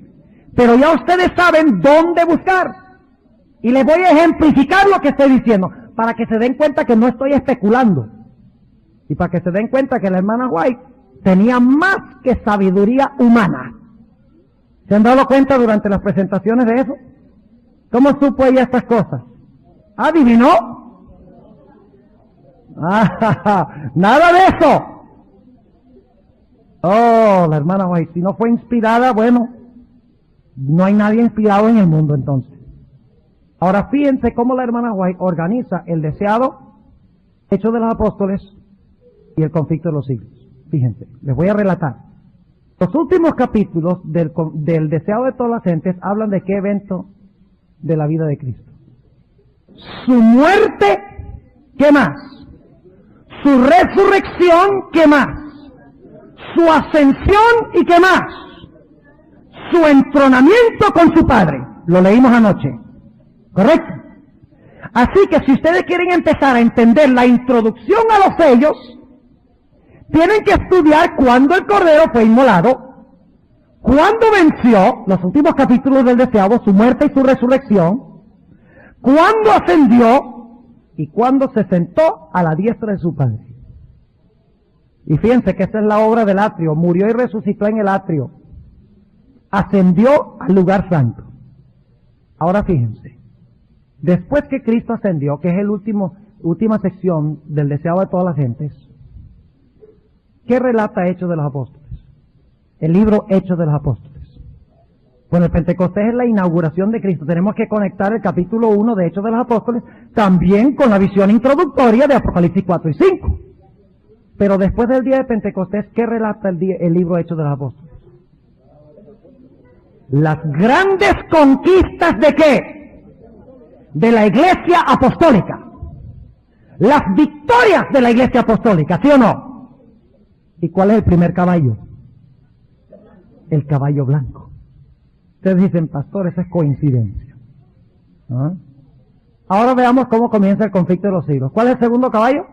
[SPEAKER 1] Pero ya ustedes saben dónde buscar. Y les voy a ejemplificar lo que estoy diciendo, para que se den cuenta que no estoy especulando. Y para que se den cuenta que la hermana White tenía más que sabiduría humana. ¿Se han dado cuenta durante las presentaciones de eso? ¿Cómo supo ella estas cosas? ¿Adivinó? Nada de eso. Oh, la hermana White, si no fue inspirada, bueno, no hay nadie inspirado en el mundo entonces. Ahora fíjense cómo la hermana White organiza el deseado, Hechos de los Apóstoles y el conflicto de los siglos. Fíjense, les voy a relatar. Los últimos capítulos del deseado de todas las gentes hablan de qué evento de la vida de Cristo. Su muerte, ¿qué más? Su resurrección, ¿qué más? Su ascensión, ¿y qué más? Su entronamiento con su Padre. Lo leímos anoche. ¿Correcto? Así que si ustedes quieren empezar a entender la introducción a los sellos, tienen que estudiar cuándo el Cordero fue inmolado, cuándo venció, los últimos capítulos del deseado, su muerte y su resurrección, cuándo ascendió, y cuando se sentó a la diestra de su Padre. Y fíjense que esa es la obra del atrio. Murió y resucitó en el atrio. Ascendió al lugar santo. Ahora fíjense. Después que Cristo ascendió, que es la última sección del deseado de todas las gentes, ¿qué relata Hechos de los Apóstoles? El libro Hechos de los Apóstoles. Bueno, el Pentecostés es la inauguración de Cristo. Tenemos que conectar el capítulo 1 de Hechos de los Apóstoles también con la visión introductoria de Apocalipsis 4 y 5. Pero después del día de Pentecostés, ¿qué relata el libro Hechos de los Apóstoles? Las grandes conquistas ¿de qué? De la iglesia apostólica. Las victorias de la iglesia apostólica, ¿sí o no? ¿Y cuál es el primer caballo? El caballo blanco. Ustedes dicen, pastor, esa es coincidencia. ¿Ah? Ahora veamos cómo comienza el conflicto de los siglos. ¿Cuál es el segundo caballo?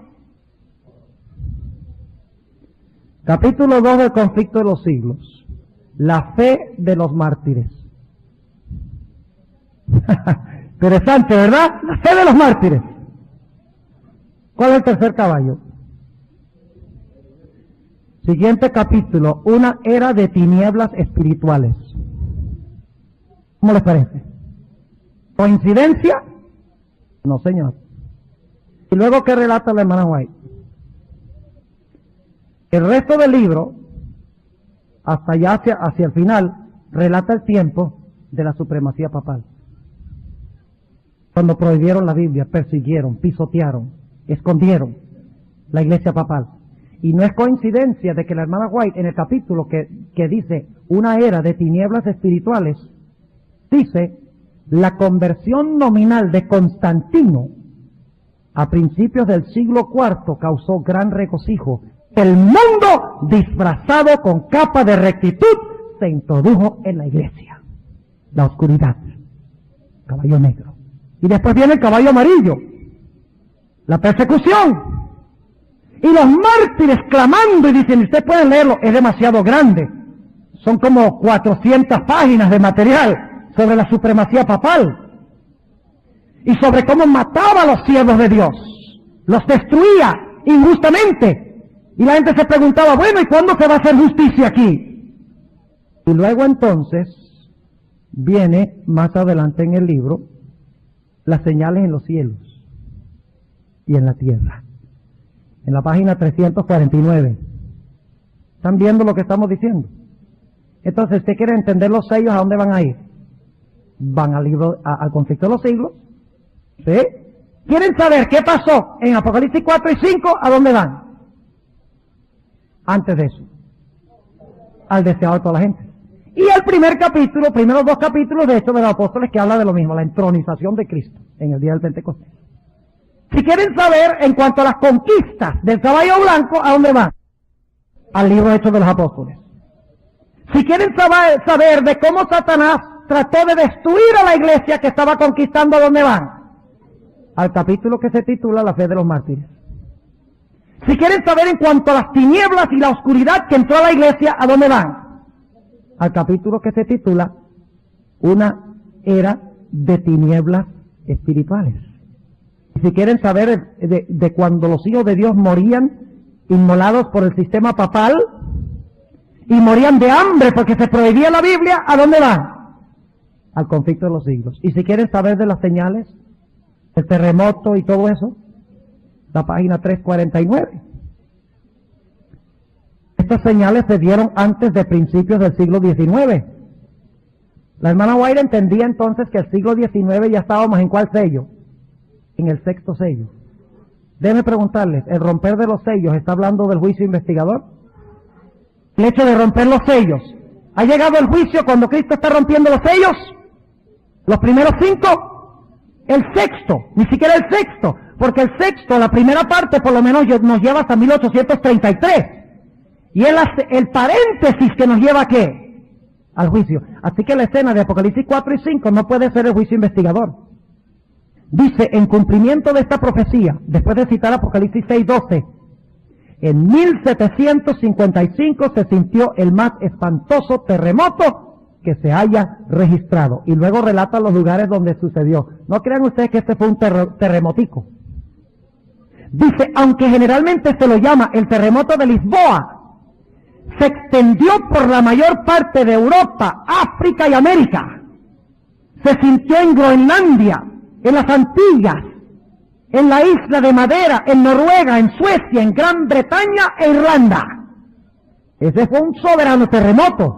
[SPEAKER 1] Capítulo 2 del conflicto de los siglos. La fe de los mártires. Interesante, ¿verdad? La fe de los mártires. ¿Cuál es el tercer caballo? Siguiente capítulo, una era de tinieblas espirituales. ¿Cómo les parece? ¿Coincidencia? No, señor. Y luego, ¿qué relata la hermana White? El resto del libro, hasta allá hacia el final, relata el tiempo de la supremacía papal. Cuando prohibieron la Biblia, persiguieron, pisotearon, escondieron la iglesia papal. Y no es coincidencia de que la hermana White, en el capítulo que dice una era de tinieblas espirituales, dice la conversión nominal de Constantino a principios del siglo IV causó gran regocijo. El mundo disfrazado con capa de rectitud se introdujo en la iglesia. La oscuridad, caballo negro. Y después viene el caballo amarillo, la persecución. Y los mártires clamando y dicen, usted puede leerlo, es demasiado grande. Son como 400 páginas de material sobre la supremacía papal. Y sobre cómo mataba a los siervos de Dios. Los destruía injustamente. Y la gente se preguntaba, bueno, ¿y cuándo se va a hacer justicia aquí? Y luego entonces viene más adelante en el libro las señales en los cielos y en la tierra. En la página 349. ¿Están viendo lo que estamos diciendo? Entonces, ¿usted quiere entender los sellos? ¿A dónde van a ir? Van al libro, al conflicto de los siglos. ¿Sí? ¿Quieren saber qué pasó en Apocalipsis 4 y 5? ¿A dónde van? Antes de eso, al deseado de toda la gente. Y el primer capítulo, primeros dos capítulos de Hechos de los Apóstoles, que habla de lo mismo, la entronización de Cristo en el día del Pentecostés. Si quieren saber en cuanto a las conquistas del caballo blanco, ¿a dónde van? Al libro de Hechos de los Apóstoles. Si quieren saber de cómo Satanás trató de destruir a la iglesia que estaba conquistando, ¿a dónde van? Al capítulo que se titula La fe de los mártires. Si quieren saber en cuanto a las tinieblas y la oscuridad que entró a la iglesia, ¿a dónde van? Al capítulo que se titula Una era de tinieblas espirituales. Y si quieren saber de cuando los hijos de Dios morían inmolados por el sistema papal y morían de hambre porque se prohibía la Biblia, ¿a dónde van? Al conflicto de los siglos. Y si quieren saber de las señales, el terremoto y todo eso, la página 349. Estas señales se dieron antes de principios del siglo XIX. La hermana White entendía entonces que el siglo XIX ya estábamos en ¿cuál sello? En el sexto sello. Déjenme preguntarles, ¿el romper de los sellos está hablando del juicio investigador? El hecho de romper los sellos. ¿Ha llegado el juicio cuando Cristo está rompiendo los sellos? ¿Los primeros 5? El sexto, ni siquiera el sexto, porque el sexto, la primera parte por lo menos nos lleva hasta 1833. Y es el paréntesis que nos lleva ¿a qué? Al juicio. Así que la escena de Apocalipsis 4 y 5 no puede ser el juicio investigador. Dice, en cumplimiento de esta profecía, después de citar Apocalipsis 6:12, en 1755 se sintió el más espantoso terremoto que se haya registrado. Y luego relata los lugares donde sucedió. No crean ustedes que este fue un terremotico. Dice, aunque generalmente se lo llama el terremoto de Lisboa, se extendió por la mayor parte de Europa, África y América. Se sintió en Groenlandia, en las Antillas, en la isla de Madeira, en Noruega, en Suecia, en Gran Bretaña e Irlanda. Ese fue un soberano terremoto.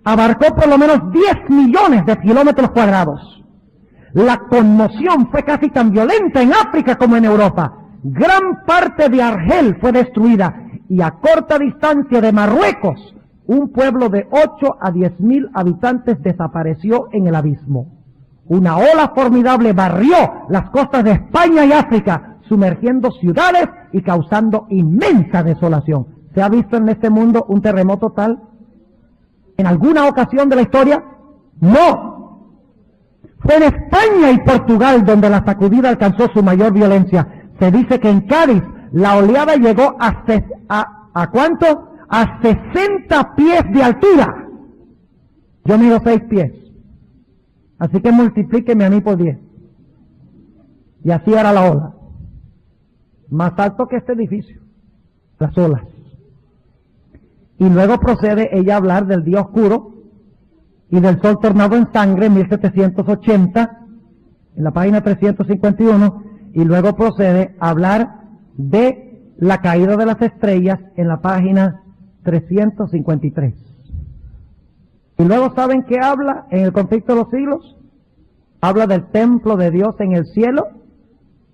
[SPEAKER 1] Abarcó por lo menos 10 millones de kilómetros cuadrados. La conmoción fue casi tan violenta en África como en Europa. Gran parte de Argel fue destruida y a corta distancia de Marruecos, un pueblo de 8 a 10 mil habitantes desapareció en el abismo. Una ola formidable barrió las costas de España y África, sumergiendo ciudades y causando inmensa desolación. ¿Se ha visto en este mundo un terremoto tal? en alguna ocasión de la historia? No. Fue en España y Portugal donde la sacudida alcanzó su mayor violencia. Se dice que en Cádiz la oleada llegó ¿a cuánto? A 60 pies de altura. Yo mido 6 pies. Así que multiplíqueme a mí por 10. Y así era la ola. Más alto que este edificio. Las olas. Y luego procede ella a hablar del día oscuro y del sol tornado en sangre en 1780, en la página 351, y luego procede a hablar de la caída de las estrellas en la página 353. Y luego, ¿saben qué habla en el conflicto de los siglos? Habla del templo de Dios en el cielo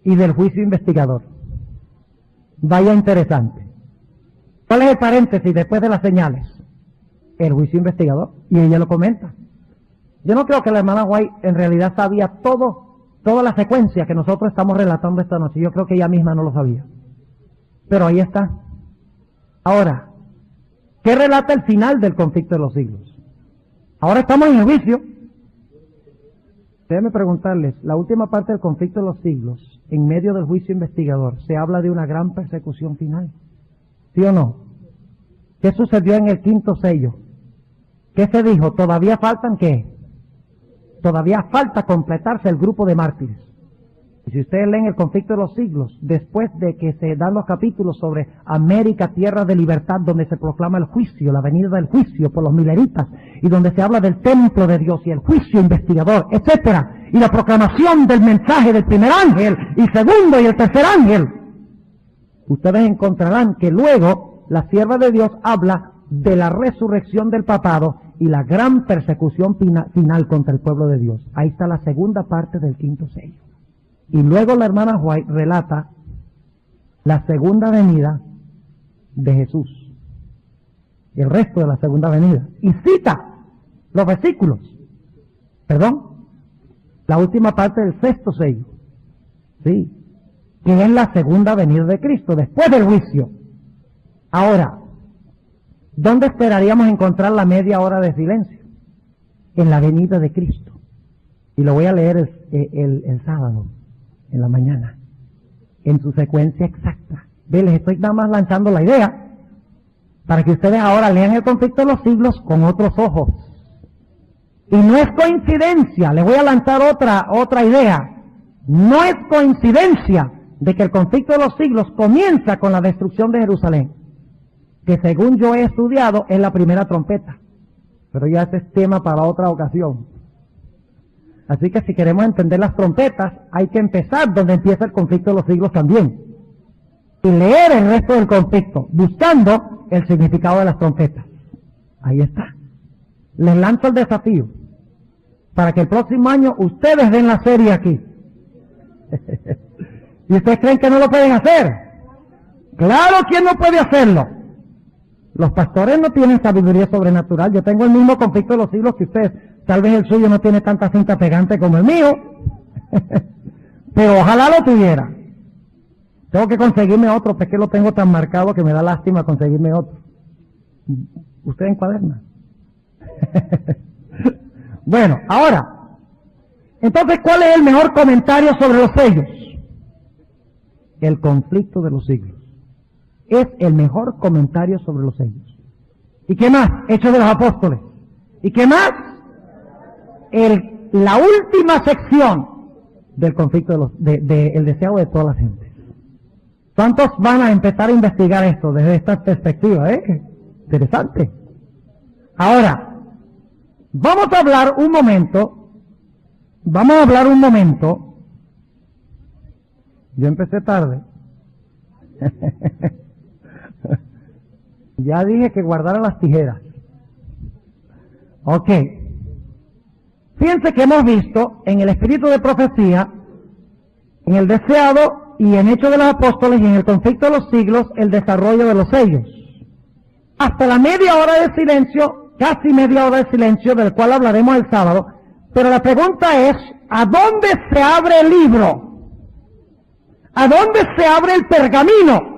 [SPEAKER 1] y del juicio investigador. Vaya interesante. ¿Cuál es el paréntesis después de las señales? El juicio investigador. Y ella lo comenta. Yo no creo que la hermana White en realidad sabía toda la secuencia que nosotros estamos relatando esta noche. Yo creo que ella misma no lo sabía. Pero ahí está. Ahora, ¿qué relata el final del conflicto de los siglos? Ahora estamos en el juicio. Déjenme preguntarles, la última parte del conflicto de los siglos, en medio del juicio investigador, se habla de una gran persecución final. ¿Sí o no? ¿Qué sucedió en el quinto sello? ¿Qué se dijo? ¿Todavía faltan qué? Todavía falta completarse el grupo de mártires. Y si ustedes leen el conflicto de los siglos, después de que se dan los capítulos sobre América, tierra de libertad, donde se proclama el juicio, la venida del juicio por los mileritas, y donde se habla del templo de Dios y el juicio investigador, etcétera, y la proclamación del mensaje del primer ángel, y segundo y el tercer ángel, ustedes encontrarán que luego la sierva de Dios habla de la resurrección del papado y la gran persecución final contra el pueblo de Dios. Ahí está la segunda parte del quinto sello. Y luego la hermana White relata la segunda venida de Jesús, el resto de la segunda venida, y cita los versículos, la última parte del sexto sello, sí, que es la segunda venida de Cristo, después del juicio. Ahora, ¿dónde esperaríamos encontrar la media hora de silencio? En la venida de Cristo. Y lo voy a leer el sábado, en la mañana, en su secuencia exacta. Les estoy nada más lanzando la idea, para que ustedes ahora lean el conflicto de los siglos con otros ojos. Y no es coincidencia, les voy a lanzar otra idea. No es coincidencia de que el conflicto de los siglos comienza con la destrucción de Jerusalén, que según yo he estudiado es la primera trompeta, pero ya ese es tema para otra ocasión. Así que si queremos entender las trompetas, hay que empezar donde empieza el conflicto de los siglos también, y leer el resto del conflicto, buscando el significado de las trompetas. Ahí está. Les lanzo el desafío, para que el próximo año ustedes den la serie aquí. ¿Y ustedes creen que no lo pueden hacer? Claro, ¿quién no puede hacerlo? Los pastores no tienen sabiduría sobrenatural. Yo tengo el mismo conflicto de los siglos que ustedes. Tal vez el suyo no tiene tanta cinta pegante como el mío, pero ojalá lo tuviera. Tengo que conseguirme otro, porque es que lo tengo tan marcado que me da lástima conseguirme otro. ¿Usted encuaderna? Bueno, ahora, entonces, ¿cuál es el mejor comentario sobre los sellos? El conflicto de los siglos. Es el mejor comentario sobre los sellos. ¿Y qué más? Hechos de los Apóstoles. ¿Y qué más? La última sección del conflicto el deseo de toda la gente. ¿Cuántos van a empezar a investigar esto desde esta perspectiva? Interesante. Ahora, vamos a hablar un momento. Yo empecé tarde. Ya dije que guardara las tijeras. Ok. Fíjense que hemos visto en el espíritu de profecía, en el deseado y en Hechos de los Apóstoles y en el conflicto de los siglos, el desarrollo de los sellos. Hasta la media hora de silencio, casi media hora de silencio, del cual hablaremos el sábado. Pero la pregunta es, ¿a dónde se abre el libro? ¿A dónde se abre el pergamino?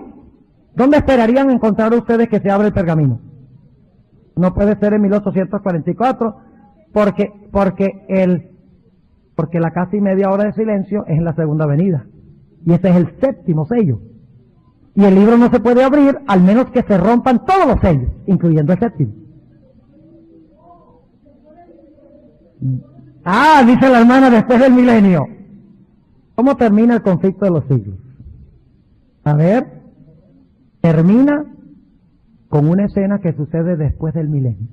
[SPEAKER 1] ¿Dónde esperarían encontrar ustedes que se abre el pergamino? No puede ser en 1844 porque la casi media hora de silencio es en la segunda venida. Y ese es el séptimo sello. Y el libro no se puede abrir al menos que se rompan todos los sellos, incluyendo el séptimo. Dice la hermana, después del milenio. ¿Cómo termina el conflicto de los siglos? A ver, termina con una escena que sucede después del milenio,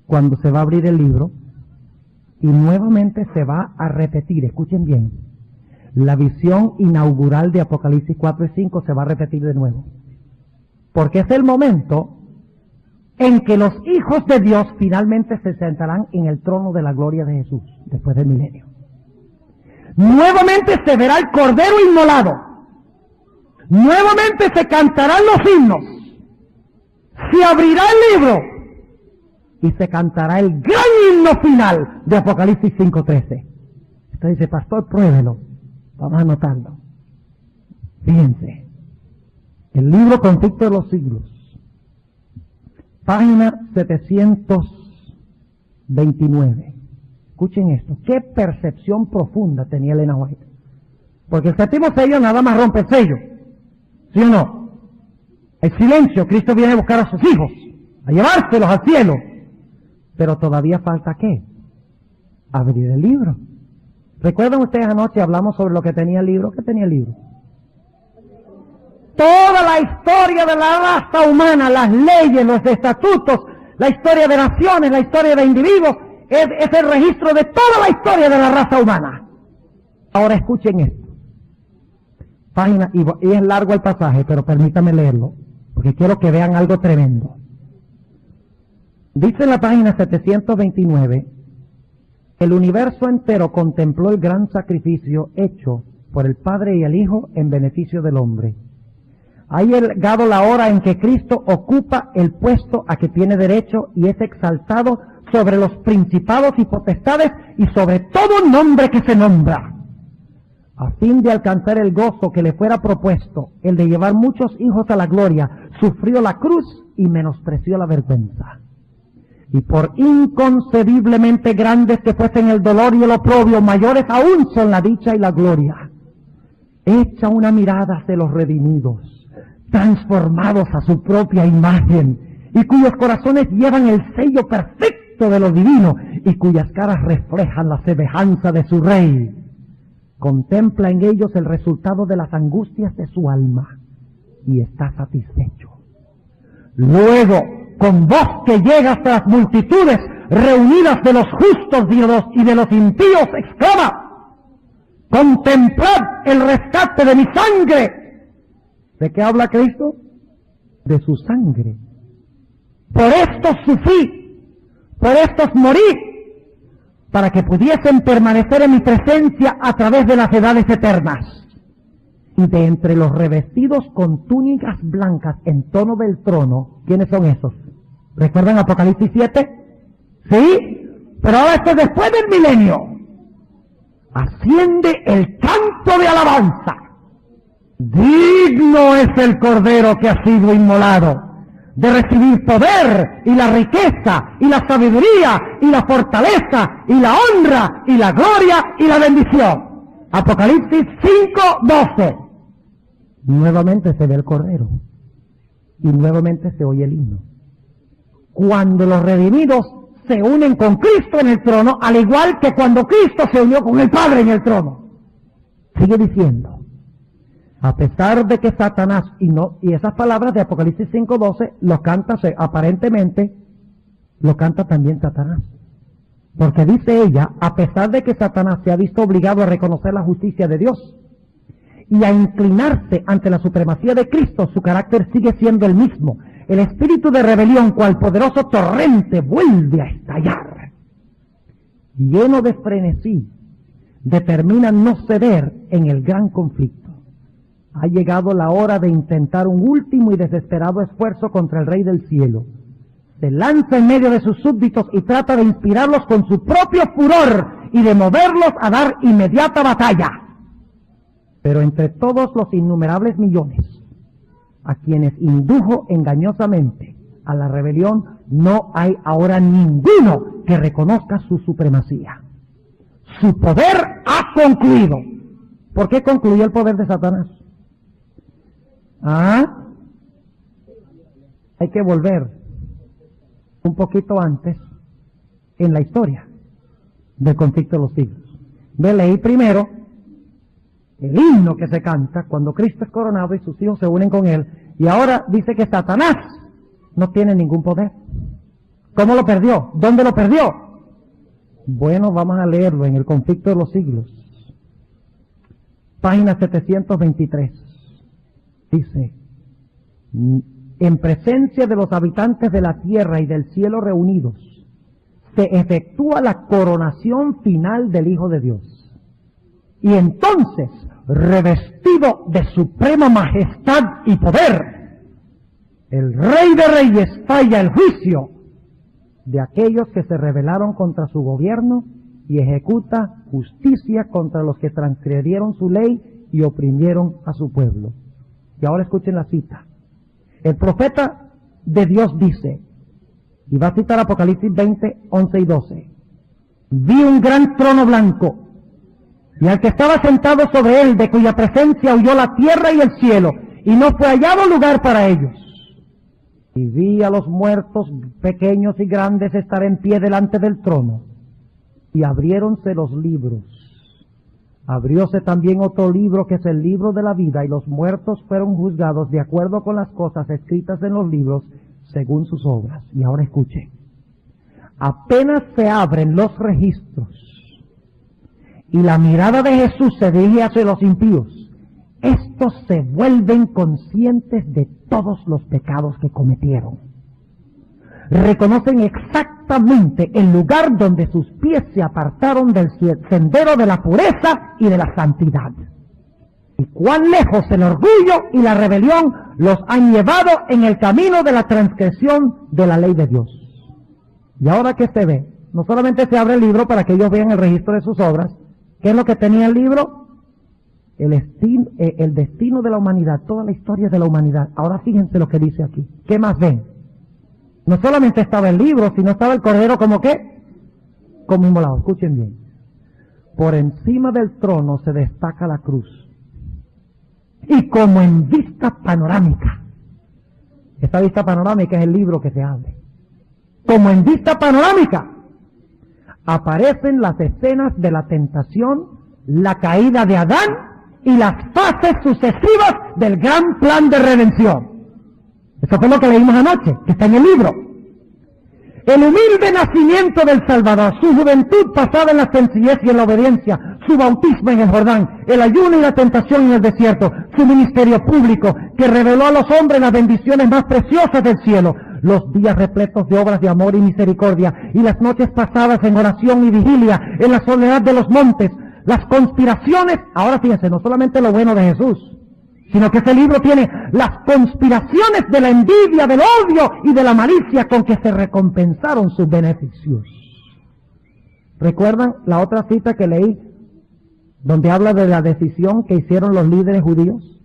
[SPEAKER 1] cuando se va a abrir el libro y nuevamente se va a repetir, escuchen bien, la visión inaugural de Apocalipsis 4 y 5 se va a repetir de nuevo, porque es el momento en que los hijos de Dios finalmente se sentarán en el trono de la gloria de Jesús, después del milenio. Nuevamente se verá el Cordero inmolado, nuevamente se cantarán los himnos, se abrirá el libro y se cantará el gran himno final de Apocalipsis 5:13. Usted dice, pastor, pruébelo. Vamos a anotarlo. Fíjense. El libro Conflicto de los Siglos. Página 729. Escuchen esto. Qué percepción profunda tenía Elena White. Porque el séptimo sello nada más rompe el sello. ¿Sí o no? El silencio. Cristo viene a buscar a sus hijos, a llevárselos al cielo. Pero todavía falta ¿qué? Abrir el libro. ¿Recuerdan ustedes anoche hablamos sobre lo que tenía el libro? ¿Qué tenía el libro? Toda la historia de la raza humana, las leyes, los estatutos, la historia de naciones, la historia de individuos, es el registro de toda la historia de la raza humana. Ahora escuchen esto. Página, y es largo el pasaje, pero permítanme leerlo, porque quiero que vean algo tremendo. Dice en la página 729, el universo entero contempló el gran sacrificio hecho por el Padre y el Hijo en beneficio del hombre. Ha llegado la hora en que Cristo ocupa el puesto a que tiene derecho y es exaltado sobre los principados y potestades y sobre todo nombre que se nombra. A fin de alcanzar el gozo que le fuera propuesto, el de llevar muchos hijos a la gloria, sufrió la cruz y menospreció la vergüenza. Y por inconcebiblemente grandes que fuesen el dolor y el oprobio, mayores aún son la dicha y la gloria. Echa una mirada hacia los redimidos, transformados a su propia imagen, y cuyos corazones llevan el sello perfecto de lo divino, y cuyas caras reflejan la semejanza de su Rey. Contempla en ellos el resultado de las angustias de su alma, y está satisfecho. Luego, con voz que llega hasta las multitudes reunidas de los justos y de los impíos, exclama: contemplad el rescate de mi sangre. ¿De qué habla Cristo? De su sangre. Por esto sufrí, por estos morí, para que pudiesen permanecer en mi presencia a través de las edades eternas. Y de entre los revestidos con túnicas blancas en tono del trono, ¿quiénes son esos? ¿Recuerdan Apocalipsis 7? ¿Sí? Pero ahora esto es después del milenio. Asciende el canto de alabanza. Digno es el Cordero que ha sido inmolado de recibir poder y la riqueza y la sabiduría y la fortaleza y la honra y la gloria y la bendición. Apocalipsis 5:12. Nuevamente se ve el Cordero y nuevamente se oye el himno. Cuando los redimidos se unen con Cristo en el trono, al igual que cuando Cristo se unió con el Padre en el trono. Sigue diciendo, a pesar de que Satanás, y esas palabras de Apocalipsis 5:12, lo canta, aparentemente, lo canta también Satanás. Porque dice ella, a pesar de que Satanás se ha visto obligado a reconocer la justicia de Dios y a inclinarse ante la supremacía de Cristo, su carácter sigue siendo el mismo. El espíritu de rebelión, cual poderoso torrente, vuelve a estallar. Lleno de frenesí, determina no ceder en el gran conflicto. Ha llegado la hora de intentar un último y desesperado esfuerzo contra el Rey del Cielo. Se lanza en medio de sus súbditos y trata de inspirarlos con su propio furor y de moverlos a dar inmediata batalla. Pero entre todos los innumerables millones a quienes indujo engañosamente a la rebelión, no hay ahora ninguno que reconozca su supremacía. Su poder ha concluido. ¿Por qué concluyó el poder de Satanás? Hay que volver un poquito antes en la historia del conflicto de los siglos. Leí primero el himno que se canta cuando Cristo es coronado y sus hijos se unen con él, y ahora dice que Satanás no tiene ningún poder. ¿Cómo lo perdió? ¿Dónde lo perdió? Bueno, vamos a leerlo en el conflicto de los siglos. Página 723. Dice: en presencia de los habitantes de la tierra y del cielo reunidos, se efectúa la coronación final del Hijo de Dios. Y entonces, revestido de suprema majestad y poder, el Rey de Reyes falla el juicio de aquellos que se rebelaron contra su gobierno y ejecuta justicia contra los que transgredieron su ley y oprimieron a su pueblo. Y ahora escuchen la cita. El profeta de Dios dice, y va a citar Apocalipsis 20, 11 y 12. Vi un gran trono blanco, y al que estaba sentado sobre él, de cuya presencia huyó la tierra y el cielo, y no fue hallado lugar para ellos. Y vi a los muertos, pequeños y grandes, estar en pie delante del trono, y abriéronse los libros. Abrióse también otro libro, que es el libro de la vida, y los muertos fueron juzgados de acuerdo con las cosas escritas en los libros, según sus obras. Y ahora escuche. Apenas se abren los registros y la mirada de Jesús se dirige hacia los impíos, estos se vuelven conscientes de todos los pecados que cometieron. Reconocen exactamente el lugar donde sus pies se apartaron del sendero de la pureza y de la santidad. Y cuán lejos el orgullo y la rebelión los han llevado en el camino de la transgresión de la ley de Dios. Y ahora que se ve, no solamente se abre el libro para que ellos vean el registro de sus obras. ¿Qué es lo que tenía el libro? El destino de la humanidad, toda la historia de la humanidad. Ahora fíjense lo que dice aquí. ¿Qué más ven? No solamente estaba el libro, sino estaba el cordero como ¿qué? Como inmolado. Escuchen bien. Por encima del trono se destaca la cruz. Y como en vista panorámica. Esta vista panorámica es el libro que se abre. Como en vista panorámica aparecen las escenas de la tentación, la caída de Adán y las fases sucesivas del gran plan de redención. Eso fue lo que leímos anoche, que está en el libro. El humilde nacimiento del Salvador, su juventud pasada en la sencillez y en la obediencia, su bautismo en el Jordán, el ayuno y la tentación en el desierto, su ministerio público que reveló a los hombres las bendiciones más preciosas del cielo, los días repletos de obras de amor y misericordia, y las noches pasadas en oración y vigilia en la soledad de los montes, las conspiraciones. Ahora fíjense, no solamente lo bueno de Jesús, sino que este libro tiene las conspiraciones de la envidia, del odio y de la malicia con que se recompensaron sus beneficios. ¿Recuerdan la otra cita que leí, donde habla de la decisión que hicieron los líderes judíos?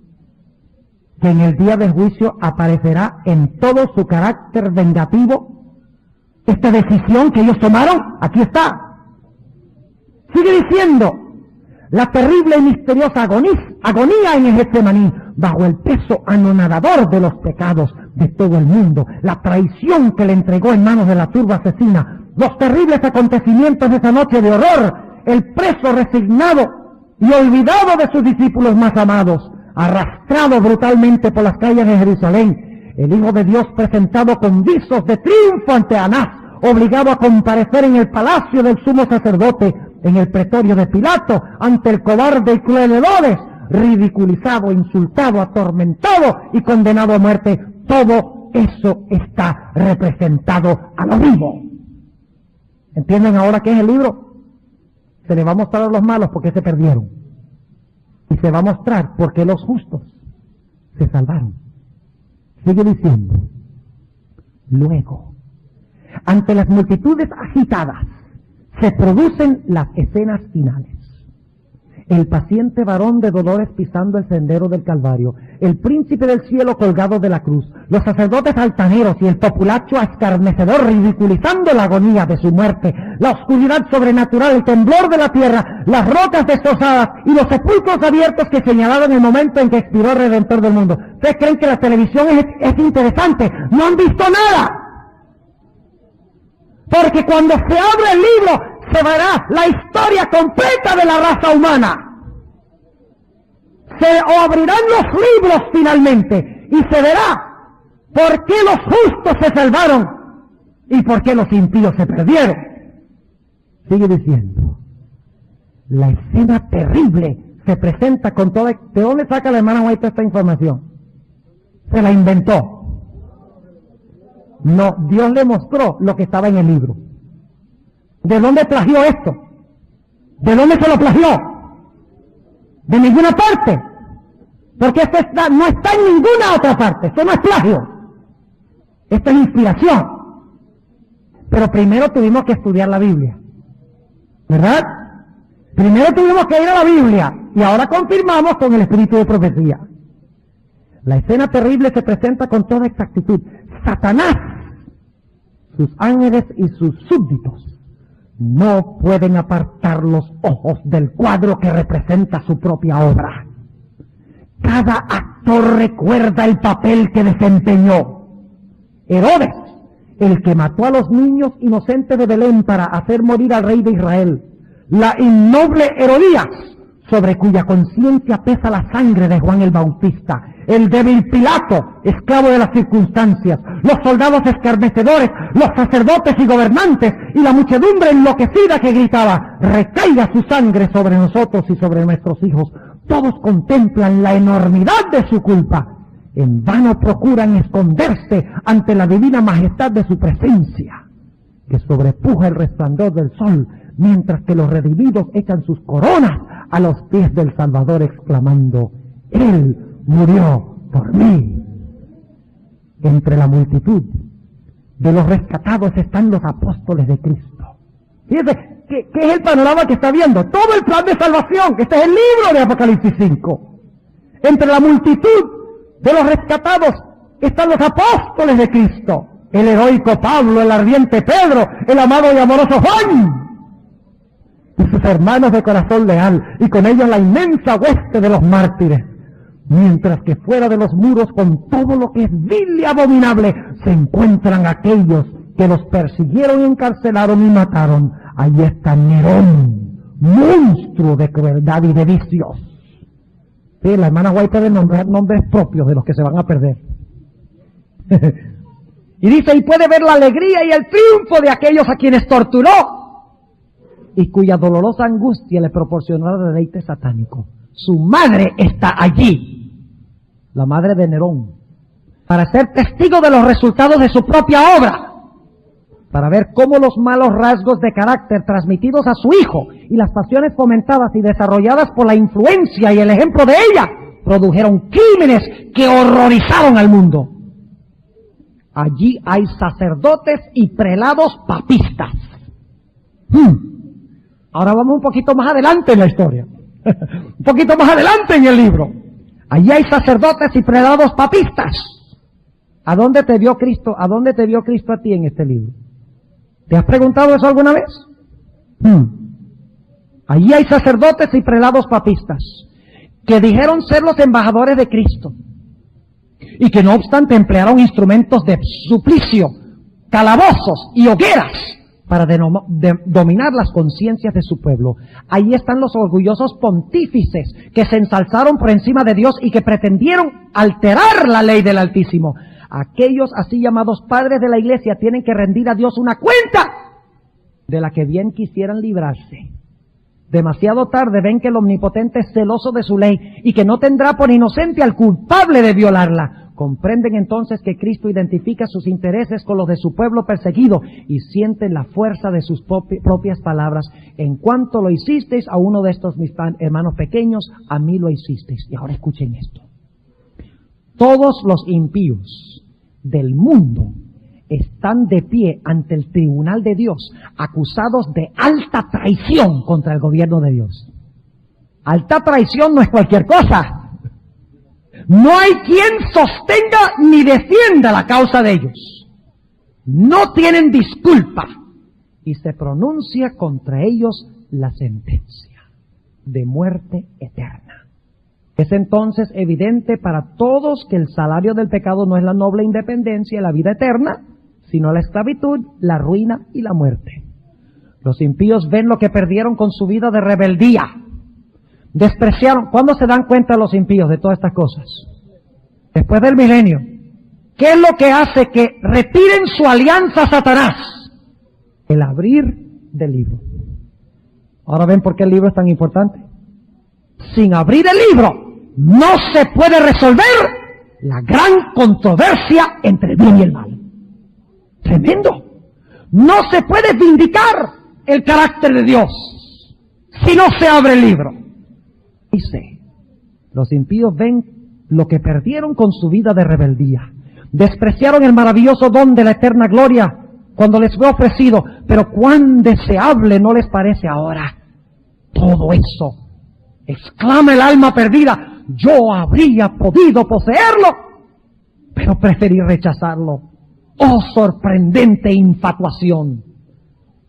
[SPEAKER 1] Que en el día del juicio aparecerá en todo su carácter vengativo. Esta decisión que ellos tomaron, aquí está. Sigue diciendo, la terrible y misteriosa agonía en el Getsemaní, bajo el peso anonadador de los pecados de todo el mundo, la traición que le entregó en manos de la turba asesina, los terribles acontecimientos de esa noche de horror, el preso resignado y olvidado de sus discípulos más amados, arrastrado brutalmente por las calles de Jerusalén, el Hijo de Dios presentado con visos de triunfo ante Anás, obligado a comparecer en el palacio del sumo sacerdote, en el pretorio de Pilato, ante el cobarde y cruel Herodes, ridiculizado, insultado, atormentado y condenado a muerte. Todo eso está representado a lo vivo. ¿Entienden ahora qué es el libro? Se le va a mostrar a los malos porque se perdieron. Y se va a mostrar por qué los justos se salvaron. Sigue diciendo, luego, ante las multitudes agitadas, se producen las escenas finales. el paciente varón de dolores pisando el sendero del Calvario, el príncipe del cielo colgado de la cruz, los sacerdotes altaneros y el populacho escarnecedor ridiculizando la agonía de su muerte, la oscuridad sobrenatural, el temblor de la tierra, las rocas destrozadas y los sepulcros abiertos que señalaron el momento en que expiró el Redentor del mundo. ¿Ustedes creen que la televisión es interesante? ¡No han visto nada! Porque cuando se abre el libro, se verá la historia completa de la raza humana. Se abrirán los libros finalmente y se verá por qué los justos se salvaron y por qué los impíos se perdieron. Sigue diciendo, la escena terrible se presenta con toda... ¿De dónde saca la hermana White esta información? Se la inventó. No, Dios le mostró lo que estaba en el libro. ¿De dónde plagió esto? ¿De dónde se lo plagió? De ninguna parte. Porque esto no está en ninguna otra parte. Esto no es plagio. Esto es inspiración. Pero primero tuvimos que estudiar la Biblia. ¿Verdad? Primero tuvimos que ir a la Biblia. Y ahora confirmamos con el espíritu de profecía. La escena terrible se presenta con toda exactitud. Satanás, sus ángeles y sus súbditos no pueden apartar los ojos del cuadro que representa su propia obra. Cada actor recuerda el papel que desempeñó. Herodes, el que mató a los niños inocentes de Belén para hacer morir al rey de Israel. La innoble Herodías, sobre cuya conciencia pesa la sangre de Juan el Bautista. El débil Pilato, esclavo de las circunstancias, los soldados escarnecedores, los sacerdotes y gobernantes, y la muchedumbre enloquecida que gritaba, recaiga su sangre sobre nosotros y sobre nuestros hijos. Todos contemplan la enormidad de su culpa. En vano procuran esconderse ante la divina majestad de su presencia, que sobrepuja el resplandor del sol, mientras que los redimidos echan sus coronas a los pies del Salvador, exclamando, Él murió por mí. Entre la multitud de los rescatados están los apóstoles de Cristo. Fíjense, ¿qué es el panorama que está viendo? Todo el plan de salvación. Este es el libro de Apocalipsis 5. Entre la multitud de los rescatados están los apóstoles de Cristo. El heroico Pablo, el ardiente Pedro, el amado y amoroso Juan, y sus hermanos de corazón leal, y con ellos la inmensa hueste de los mártires. Mientras que fuera de los muros, con todo lo que es vil y abominable, se encuentran aquellos que los persiguieron y encarcelaron y mataron. Allí está Nerón, monstruo de crueldad y de vicios. Sí, la hermana White debe nombrar nombres propios de los que se van a perder. Y dice, y puede ver la alegría y el triunfo de aquellos a quienes torturó y cuya dolorosa angustia le proporcionó deleite satánico. Su madre está allí, la madre de Nerón, para ser testigo de los resultados de su propia obra, para ver cómo los malos rasgos de carácter transmitidos a su hijo y las pasiones fomentadas y desarrolladas por la influencia y el ejemplo de ella produjeron crímenes que horrorizaron al mundo. Allí hay sacerdotes y prelados papistas. Ahora vamos un poquito más adelante en la historia. Un poquito más adelante en el libro. Allí hay sacerdotes y prelados papistas. ¿A dónde te vio Cristo? ¿A dónde te vio Cristo a ti en este libro? ¿Te has preguntado eso alguna vez? Allí hay sacerdotes y prelados papistas que dijeron ser los embajadores de Cristo y que no obstante emplearon instrumentos de suplicio, calabozos y hogueras para dominar las conciencias de su pueblo. Ahí están los orgullosos pontífices que se ensalzaron por encima de Dios y que pretendieron alterar la ley del Altísimo. Aquellos así llamados padres de la iglesia tienen que rendir a Dios una cuenta de la que bien quisieran librarse. Demasiado tarde ven que el Omnipotente es celoso de su ley y que no tendrá por inocente al culpable de violarla. Comprenden entonces que Cristo identifica sus intereses con los de su pueblo perseguido y sienten la fuerza de sus propias palabras. En cuanto lo hicisteis a uno de estos mis hermanos pequeños, a mí lo hicisteis. Y ahora escuchen esto. Todos los impíos del mundo están de pie ante el tribunal de Dios, acusados de alta traición contra el gobierno de Dios. Alta traición no es cualquier cosa. No hay quien sostenga ni defienda la causa de ellos. No tienen disculpa. Y se pronuncia contra ellos la sentencia de muerte eterna. Es entonces evidente para todos que el salario del pecado no es la noble independencia y la vida eterna, sino la esclavitud, la ruina y la muerte. Los impíos ven lo que perdieron con su vida de rebeldía. Despreciaron. ¿Cuándo se dan cuenta los impíos de todas estas cosas? Después del milenio. ¿Qué es lo que hace que retiren su alianza a Satanás? El abrir del libro. Ahora ven por qué el libro es tan importante. Sin abrir el libro no se puede resolver la gran controversia entre el bien y el mal. Tremendo. No se puede vindicar el carácter de Dios si no se abre el libro. Dice, los impíos ven lo que perdieron con su vida de rebeldía. Despreciaron el maravilloso don de la eterna gloria cuando les fue ofrecido, pero cuán deseable no les parece ahora. Todo eso, exclama el alma perdida, yo habría podido poseerlo, pero preferí rechazarlo. Oh, sorprendente infatuación.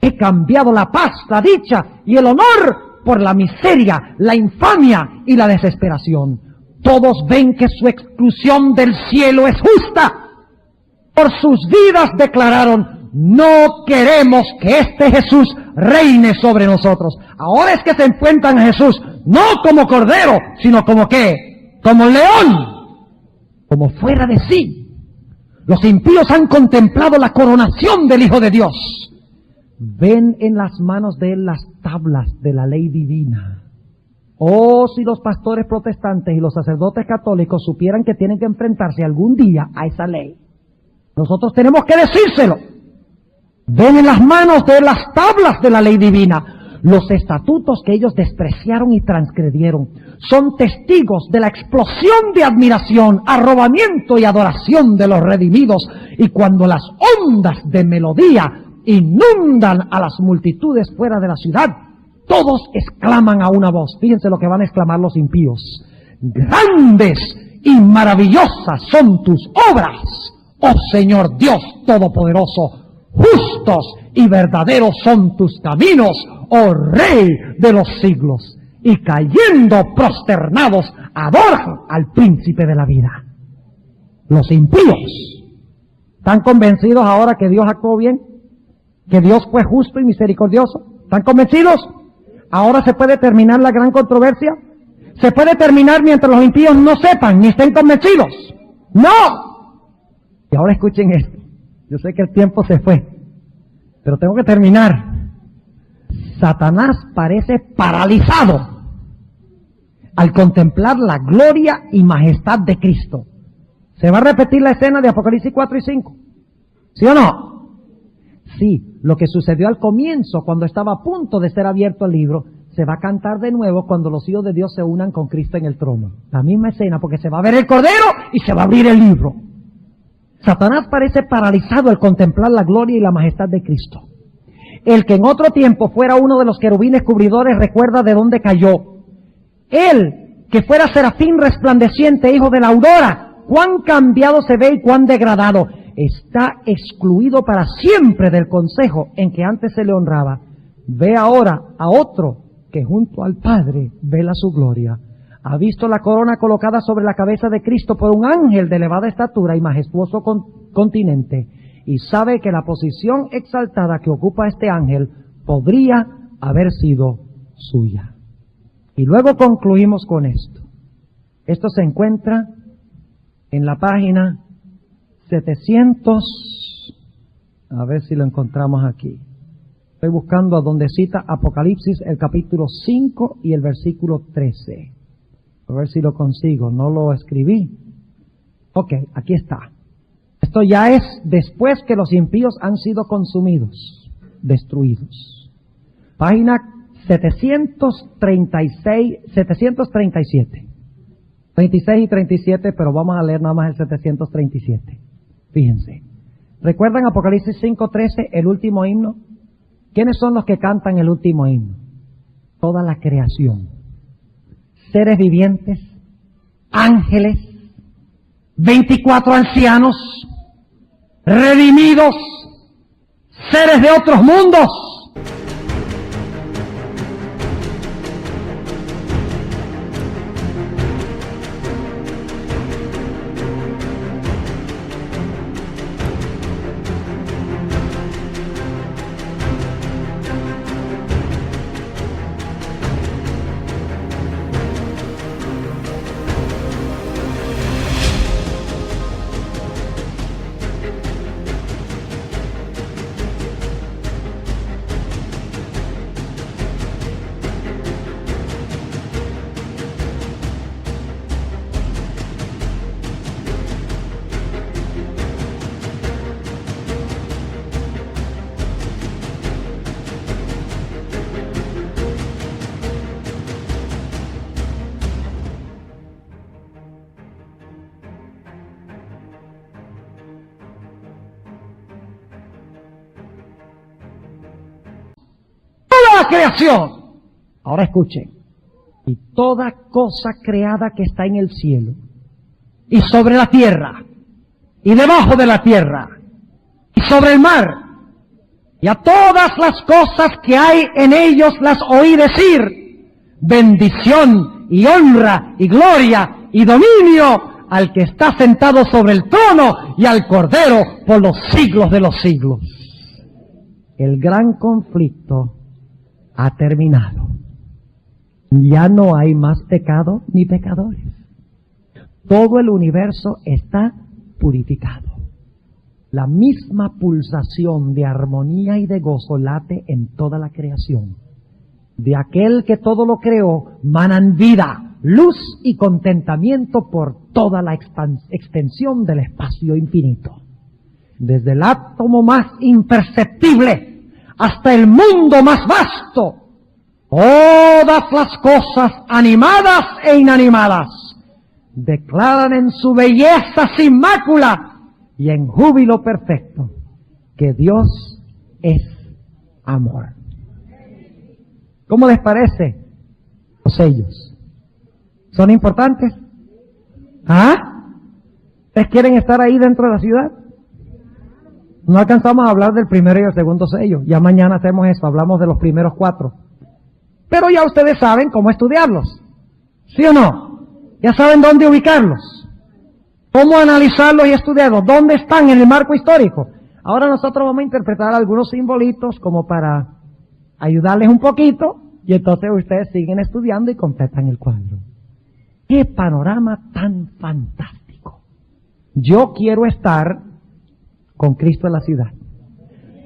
[SPEAKER 1] He cambiado la paz, la dicha y el honor por la miseria, la infamia y la desesperación. Todos ven que su exclusión del cielo es justa. Por sus vidas declararon, no queremos que este Jesús reine sobre nosotros. Ahora es que se encuentran a Jesús, no como cordero, sino como ¿qué? Como león, como fuera de sí. Los impíos han contemplado la coronación del Hijo de Dios. Ven en las manos de él las tablas de la ley divina. Oh, si los pastores protestantes y los sacerdotes católicos supieran que tienen que enfrentarse algún día a esa ley. Nosotros tenemos que decírselo. Ven en las manos de las tablas de la ley divina los estatutos que ellos despreciaron y transgredieron. Son testigos de la explosión de admiración, arrobamiento y adoración de los redimidos. Y cuando las ondas de melodía inundan a las multitudes fuera de la ciudad, todos exclaman a una voz. Fíjense lo que van a exclamar los impíos. Grandes y maravillosas son tus obras, oh Señor Dios Todopoderoso. Justos y verdaderos son tus caminos, oh Rey de los siglos. Y cayendo prosternados, adoran al príncipe de la vida. Los impíos ¿están convencidos ahora que Dios actuó bien? ¿Que Dios fue justo y misericordioso? ¿Están convencidos? ¿Ahora se puede terminar la gran controversia? ¿Se puede terminar mientras los impíos no sepan ni estén convencidos? ¡No! Y ahora escuchen esto. Yo sé que el tiempo se fue, pero tengo que terminar. Satanás parece paralizado al contemplar la gloria y majestad de Cristo. ¿Se va a repetir la escena de Apocalipsis 4 y 5? ¿Sí o no? Sí, lo que sucedió al comienzo, cuando estaba a punto de ser abierto el libro, se va a cantar de nuevo cuando los hijos de Dios se unan con Cristo en el trono. La misma escena, porque se va a ver el Cordero y se va a abrir el libro. Satanás parece paralizado al contemplar la gloria y la majestad de Cristo. El que en otro tiempo fuera uno de los querubines cubridores recuerda de dónde cayó. Él, que fuera serafín resplandeciente, hijo de la aurora, cuán cambiado se ve y cuán degradado. Está excluido para siempre del consejo en que antes se le honraba. Ve ahora a otro que junto al Padre vela su gloria. Ha visto la corona colocada sobre la cabeza de Cristo por un ángel de elevada estatura y majestuoso continente, y sabe que la posición exaltada que ocupa este ángel podría haber sido suya. Y luego concluimos con esto. Esto se encuentra en la página 700, a ver si lo encontramos aquí. Estoy buscando a donde cita Apocalipsis el capítulo 5 y el versículo 13. A ver si lo consigo, no lo escribí. Ok, aquí está. Esto ya es después que los impíos han sido consumidos, destruidos. Página 737. 26 y 37, pero vamos a leer nada más el 737. Fíjense. ¿Recuerdan Apocalipsis 5:13, el último himno? ¿Quiénes son los que cantan el último himno? Toda la creación. seres vivientes, ángeles, 24 ancianos, redimidos, seres de otros mundos. La creación. Ahora escuchen. Y toda cosa creada que está en el cielo, y sobre la tierra, y debajo de la tierra, y sobre el mar, y a todas las cosas que hay en ellos las oí decir, bendición y honra y gloria y dominio al que está sentado sobre el trono y al Cordero por los siglos de los siglos. El gran conflicto ha terminado. Ya no hay más pecado ni pecadores. Todo el universo está purificado. La misma pulsación de armonía y de gozo late en toda la creación. De aquel que todo lo creó manan vida, luz y contentamiento por toda la extensión del espacio infinito. Desde el átomo más imperceptible hasta el mundo más vasto, todas las cosas animadas e inanimadas declaran en su belleza sin mácula y en júbilo perfecto que Dios es amor. ¿Cómo les parece los sellos? ¿Son importantes? ¿Ah? ¿Ustedes quieren estar ahí dentro de la ciudad? No alcanzamos a hablar del primero y el segundo sello. Ya mañana hacemos eso, hablamos de los primeros 4. Pero ya ustedes saben cómo estudiarlos. ¿Sí o no? Ya saben dónde ubicarlos. Cómo analizarlos y estudiarlos. ¿Dónde están en el marco histórico? Ahora nosotros vamos a interpretar algunos simbolitos como para ayudarles un poquito. Y entonces ustedes siguen estudiando y completan el cuadro. ¡Qué panorama tan fantástico! Yo quiero estar con Cristo en la ciudad.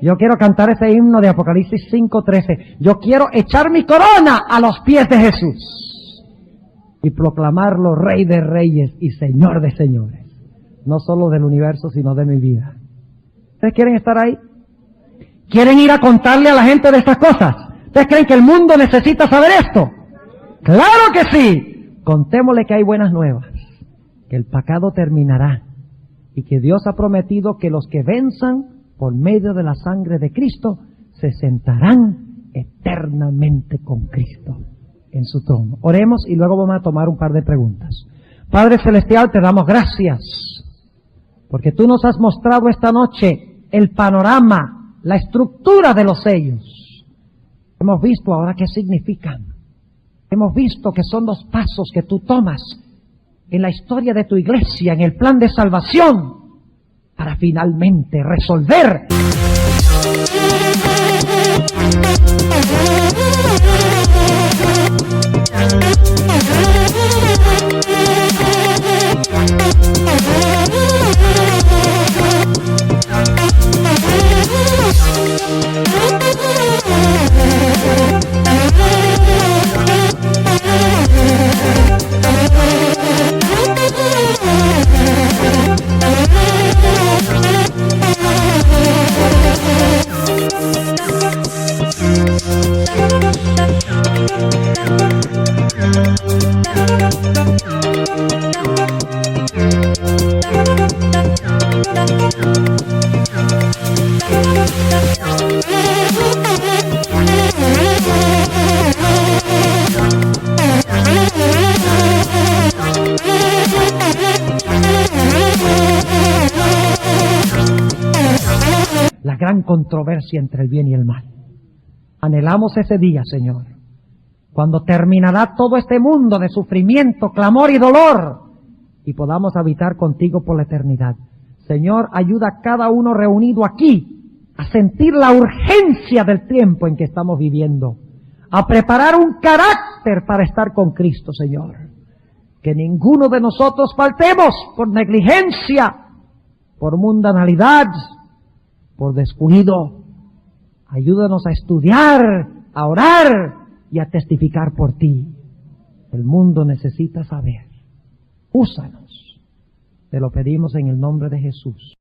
[SPEAKER 1] Yo quiero cantar ese himno de Apocalipsis 5:13. Yo quiero echar mi corona a los pies de Jesús y proclamarlo Rey de Reyes y Señor de Señores. No solo del universo, sino de mi vida. ¿Ustedes quieren estar ahí? ¿Quieren ir a contarle a la gente de estas cosas? ¿Ustedes creen que el mundo necesita saber esto? ¡Claro que sí! Contémosle que hay buenas nuevas, que el pecado terminará y que Dios ha prometido que los que venzan por medio de la sangre de Cristo se sentarán eternamente con Cristo en su trono. Oremos y luego vamos a tomar un par de preguntas. Padre Celestial, te damos gracias porque tú nos has mostrado esta noche el panorama, la estructura de los sellos. Hemos visto ahora qué significan. Hemos visto que son los pasos que tú tomas en la historia de tu iglesia, en el plan de salvación, para finalmente resolver gran controversia entre el bien y el mal. Anhelamos ese día, Señor, cuando terminará todo este mundo de sufrimiento, clamor y dolor, y podamos habitar contigo por la eternidad. Señor, ayuda a cada uno reunido aquí a sentir la urgencia del tiempo en que estamos viviendo, a preparar un carácter para estar con Cristo, Señor. Que ninguno de nosotros faltemos por negligencia, por mundanalidad, por descuido. Ayúdanos a estudiar, a orar y a testificar por ti. El mundo necesita saber. Úsanos. Te lo pedimos en el nombre de Jesús.